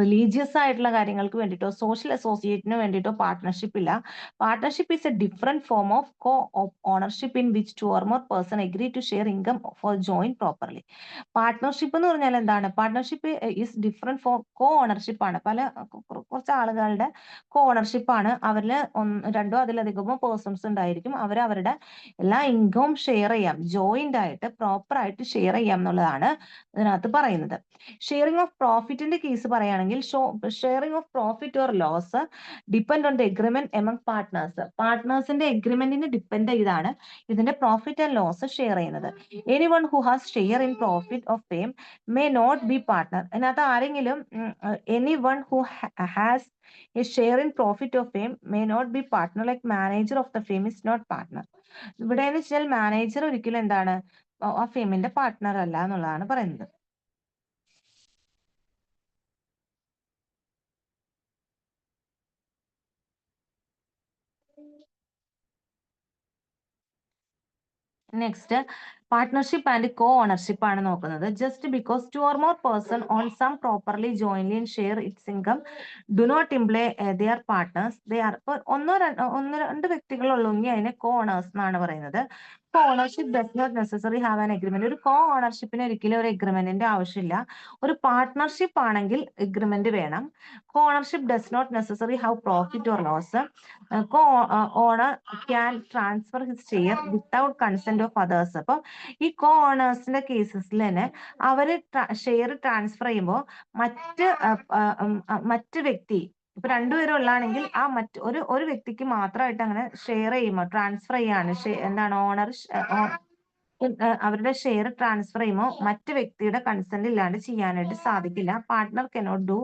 റിലീജിയസ് ആയിട്ടുള്ള കാര്യങ്ങൾക്ക് വേണ്ടിയിട്ടോ സോഷ്യൽ അസോസിയേഷന് വേണ്ടിയിട്ടോ പാർട്ട്ണർഷിപ്പ് ഇല്ല. Partnership is a different form of co ownership in which 2 or more person agree to share income for join properly. Partnership എന്ന് പറഞ്ഞാൽ എന്താണ്? Partnership is different for co ownership ആണ്. കുറച്ച് ആളുകളുടെ കോ ഓണർഷിപ്പ് ആണ്. അവരിൽ രണ്ടോ അതിലധികമോ പേഴ്സൺസ് ഉണ്ടായിരിക്കും. അവരുടെ എല്ലാ ഇൻകവും ഷെയർ ചെയ്യാം, ജോയിന്റ് ആയിട്ട് പ്രോപ്പർ ആയിട്ട് ഷെയർ ചെയ്യാം എന്നുള്ളതാണ് ഇതിനകത്ത് പറയുന്നത്. ഷെയറിംഗ് ഓഫ് പ്രോഫിറ്റിന്റെ കേസ് പറയുകയാണെങ്കിൽ sharing of profit or loss depend on the agreement among partners. പാർട്ട്നേഴ്സിന്റെ എഗ്രിമെന്റിന് ഡിപ്പെൻഡ് ചെയ്താണ് ഇതിന്റെ പ്രോഫിറ്റ് ആൻഡ് ലോസ് ഷെയർ ചെയ്യുന്നത്. Anyone who has share in profit of firm may not be partner. അതിനകത്ത് ആരെങ്കിലും anyone who has a share in profit of fame may not be partner, like manager of the fame is not partner. ഇവിടെ എന്ന് വെച്ചാൽ manager ഒരിക്കലും എന്താണ് ആ ഫെയിമിന്റെ partner അല്ല എന്നുള്ളതാണ് പറയുന്നത്. Next partnership and co ownership ആണ് നോക്കുന്നത്. Just because 2 or more person own some properly jointly and share its income do not imply they are partners. They are ഒന്ന് രണ്ട് വ്യക്തികളുള്ളെങ്കിൽ അതിനെ കോ ഓണേഴ്സ് എന്നാണ് പറയുന്നത്. Co ownership does not necessary have an agreement. ഒരു co ഓണർഷിപ്പിന് ഒരിക്കലും ഒരു എഗ്രിമെന്റിന്റെ ആവശ്യമില്ല. ഒരു പാർട്ട്ണർഷിപ്പ് ആണെങ്കിൽ എഗ്രിമെന്റ് വേണം. Co ownership does not necessary have profit or loss. Co owner can transfer his share without consent of others. അപ്പൊ ഈ കോ ഓണേഴ്സിന്റെ കേസസിൽ തന്നെ അവര് ഷെയർ ട്രാൻസ്ഫർ ചെയ്യുമ്പോൾ മറ്റ് വ്യക്തി, ഇപ്പൊ രണ്ടുപേരും ഉള്ളാണെങ്കിൽ ആ ഒരു വ്യക്തിക്ക് മാത്രമായിട്ട് അങ്ങനെ ഷെയർ ചെയ്യുമ്പോൾ ട്രാൻസ്ഫർ ചെയ്യാണ് എന്താണ് ഓണർ അവരുടെ ഷെയർ ട്രാൻസ്ഫർ ചെയ്യുമ്പോൾ മറ്റു വ്യക്തിയുടെ കൺസെന്റ് ഇല്ലാണ്ട് ചെയ്യാനായിട്ട് സാധിക്കില്ല. Partner cannot do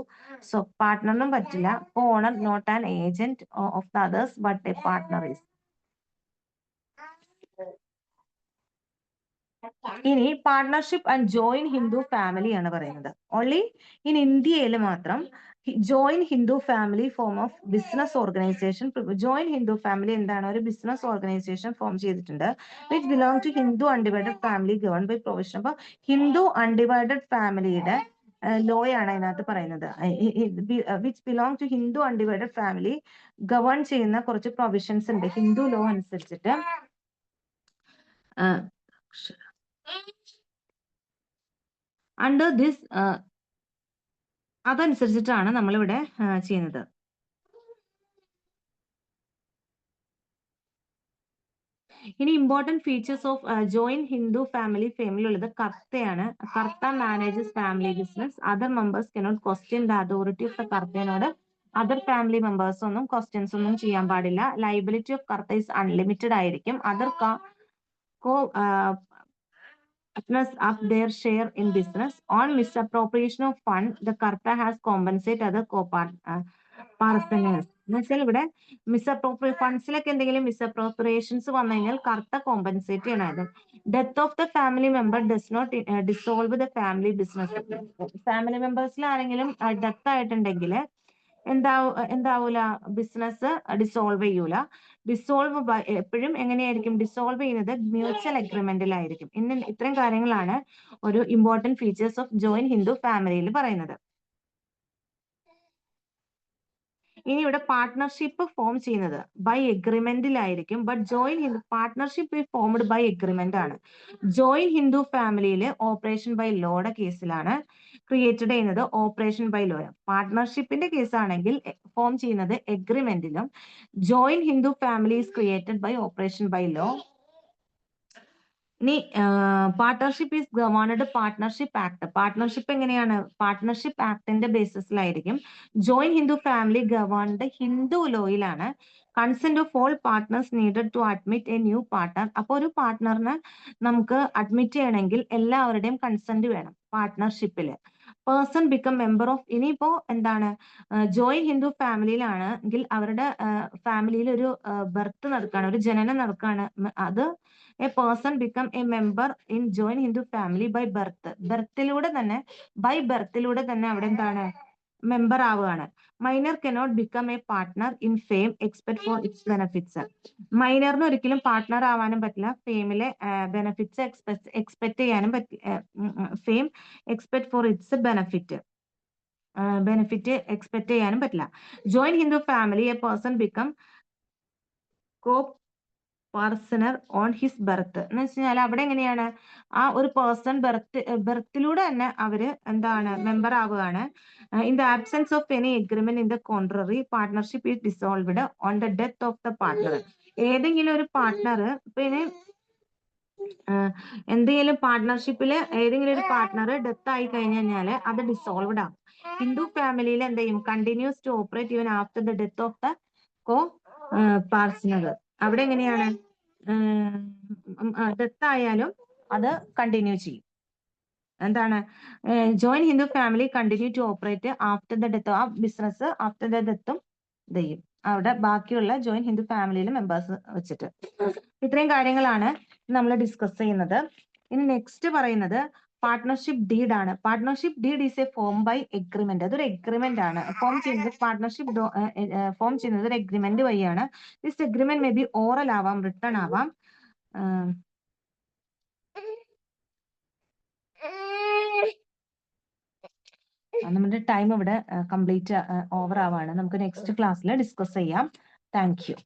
so. പാർട്ട്ണറിനും പറ്റില്ല. Owner not an agent of the others but a partner is. ഇനി partnership and join Hindu family ആണ് പറയുന്നത്. ഓൺലി ഇൻ ഇന്ത്യയിൽ മാത്രം join Hindu family form of business organisation. Join Hindu family എന്താണ്? ഒരു ബിസിനസ് ഓർഗനൈസേഷൻ ഫോം ചെയ്തിട്ടുണ്ട്. Which belong to Hindu undivided family govern by provision. അപ്പൊ Hindu undivided ഫാമിലിയുടെ ലോയാണ് അതിനകത്ത് പറയുന്നത്. Which belong to Hindu undivided family govern ചെയ്യുന്ന കുറച്ച് പ്രൊവിഷൻസ് ഉണ്ട് ഹിന്ദു ലോ അനുസരിച്ചിട്ട്. അണ്ടർ ദിസ് അതനുസരിച്ചിട്ടാണ് നമ്മളിവിടെ ചെയ്യുന്നത്. ഇനി important features of join Hindu ഫാമിലിയിലുള്ളത് കർത്തയാണ്. Karta manages family business. Other members cannot question the authority of the കർത്തനോട് അതർ ഫാമിലി മെമ്പേഴ്സ് ഒന്നും ക്വസ്റ്റ്യൻസ് ഒന്നും ചെയ്യാൻ പാടില്ല. Liability of karta is unlimited ആയിരിക്കും. Other of their share in business. On misappropriation of fund, the Karta has compensate other partners. എന്നുവെച്ചാൽ ഇവിടെ ഫണ്ട്സിലൊക്കെ എന്തെങ്കിലും misappropriations വന്നു കഴിഞ്ഞാൽ കർത്ത കോമ്പൻസേറ്റ് ചെയ്യണമായിരുന്നു. Death of the family member does not dissolve the family business. Family മെമ്പേഴ്സിൽ ആരെങ്കിലും death ആയിട്ടുണ്ടെങ്കിൽ എന്താവൂല? ബിസിനസ് ഡിസോൾവ് ചെയ്യൂല. ഡിസോൾവ് എപ്പോഴും എങ്ങനെയായിരിക്കും ഡിസോൾവ് ചെയ്യുന്നത്? മ്യൂച്വൽ അഗ്രിമെന്റിലായിരിക്കും. ഇത്രയും കാര്യങ്ങളാണ് ഒരു important features of join Hindu ഫാമിലിയിൽ പറയുന്നത്. ഇനി ഇവിടെ പാർട്ട്ണർഷിപ്പ് ഫോം ചെയ്യുന്നത് ബൈ എഗ്രിമെന്റിലായിരിക്കും. But join Hindu partnership formed by agreement ആണ്. ജോയിൻ ഹിന്ദു ഫാമിലിയിൽ ഓപ്പറേഷൻ ബൈ ലോയുടെ കേസിലാണ് ക്രിയേറ്റഡ് ചെയ്യുന്നത്. Operation by law. പാർട്ട്ണർഷിപ്പിന്റെ കേസാണെങ്കിൽ ഫോം ചെയ്യുന്നത് എഗ്രിമെന്റിലും. Joint Hindu family is created by operation by law. ഇനി partnership is governed partnership act. Partnership എങ്ങനെയാണ്? പാർട്ട്ണർഷിപ്പ് ആക്ടിന്റെ ബേസിസിലായിരിക്കും. Joint Hindu family governed Hindu ലോയിലാണ് consent of all partners needed to admit a new partner. അപ്പോൾ ഒരു പാർട്ട്ണറിനെ നമുക്ക് അഡ്മിറ്റ് ചെയ്യണമെങ്കിൽ എല്ലാവരുടെയും കൺസെന്റ് വേണം പാർട്ട്ണർഷിപ്പിൽ. പേഴ്സൺ ബിക്കം മെമ്പർ ഓഫ്, ഇനിയിപ്പോ എന്താണ്, ജോയിൻ ഹിന്ദു ഫാമിലിയിലാണെങ്കിൽ അവരുടെ ഫാമിലിയിൽ ഒരു ബർത്ത് നടക്കുകയാണ്, ഒരു ജനനം നടക്കുകയാണ്. അത് a person become a member in joint Hindu family by birth. ബർത്തിലൂടെ തന്നെ അവിടെ എന്താണ്, മെമ്പർ ആവുകയാണ്. Minor cannot become a partner in firm except for its benefits. മൈനറിന് ഒരിക്കലും പാർട്ട്ണർ ആവാനും പറ്റില്ല, ഫെയിമിലെ ബെനിഫിറ്റ്സ് എക്സ്പെക്ട് ചെയ്യാനും പറ്റില്ല. Firm except for its benefit expect ചെയ്യാനും പറ്റില്ല. Joint Hindu family a person become coparcener on his birth എന്ന് വെച്ച് കഴിഞ്ഞാൽ അവിടെ എങ്ങനെയാണ്, ആ ഒരു പേഴ്സൺ ബർത്തിലൂടെ തന്നെ അവര് എന്താണ്, മെമ്പർ ആവുകയാണ്. In the absence of any agreement in the contrary partnership is dissolved on the death of the partner. ഏതെങ്കിലും ഒരു പാർട്ട്ണർ, പിന്നെ എന്തെങ്കിലും പാർട്ട്ണർഷിപ്പിൽ ഏതെങ്കിലും ഒരു പാർട്ട്ണർ ഡെത്ത് ആയി കഴിഞ്ഞു കഴിഞ്ഞാൽ അത് ഡിസോൾവ്ഡ് ആവും. ഹിന്ദു ഫാമിലിയിൽ എന്ത് ചെയ്യും, continues to operate even after the death of the co partner. അവിടെ എങ്ങനെയാണ്, ഡെത്ത് ആയാലും അത് കണ്ടിന്യൂ ചെയ്യും. എന്താണ്, join Hindu family continue to operate after the death, ആ ബിസിനസ് ആഫ്റ്റർ ദ ഡെത്തും ചെയ്യും അവിടെ ബാക്കിയുള്ള ജോയിൻ ഹിന്ദു ഫാമിലിയിലെ മെമ്പേഴ്സ് വെച്ചിട്ട്. ഇത്രയും കാര്യങ്ങളാണ് നമ്മൾ ഡിസ്കസ് ചെയ്യുന്നത്. ഇനി നെക്സ്റ്റ് പറയുന്നത് പാർട്ട്ണർഷിപ്പ് ഡീഡ് ആണ്. Partnership deed is a form by agreement. അതൊരു എഗ്രിമെന്റ് ആണ്. ഫോം ചെയ്യുന്നത് പാർട്ട്ണർഷിപ്പ് ഫോം ചെയ്യുന്നത് ഒരു എഗ്രിമെന്റ് വഴിയാണ്. This agreement may be oral ആവാം, റിട്ടൺ ആവാം. നമ്മുടെ ടൈം ഇവിടെ കംപ്ലീറ്റ് ഓവർ ആവാണ്. നമുക്ക് നെക്സ്റ്റ് ക്ലാസ്സിൽ ഡിസ്കസ് ചെയ്യാം. Thank you.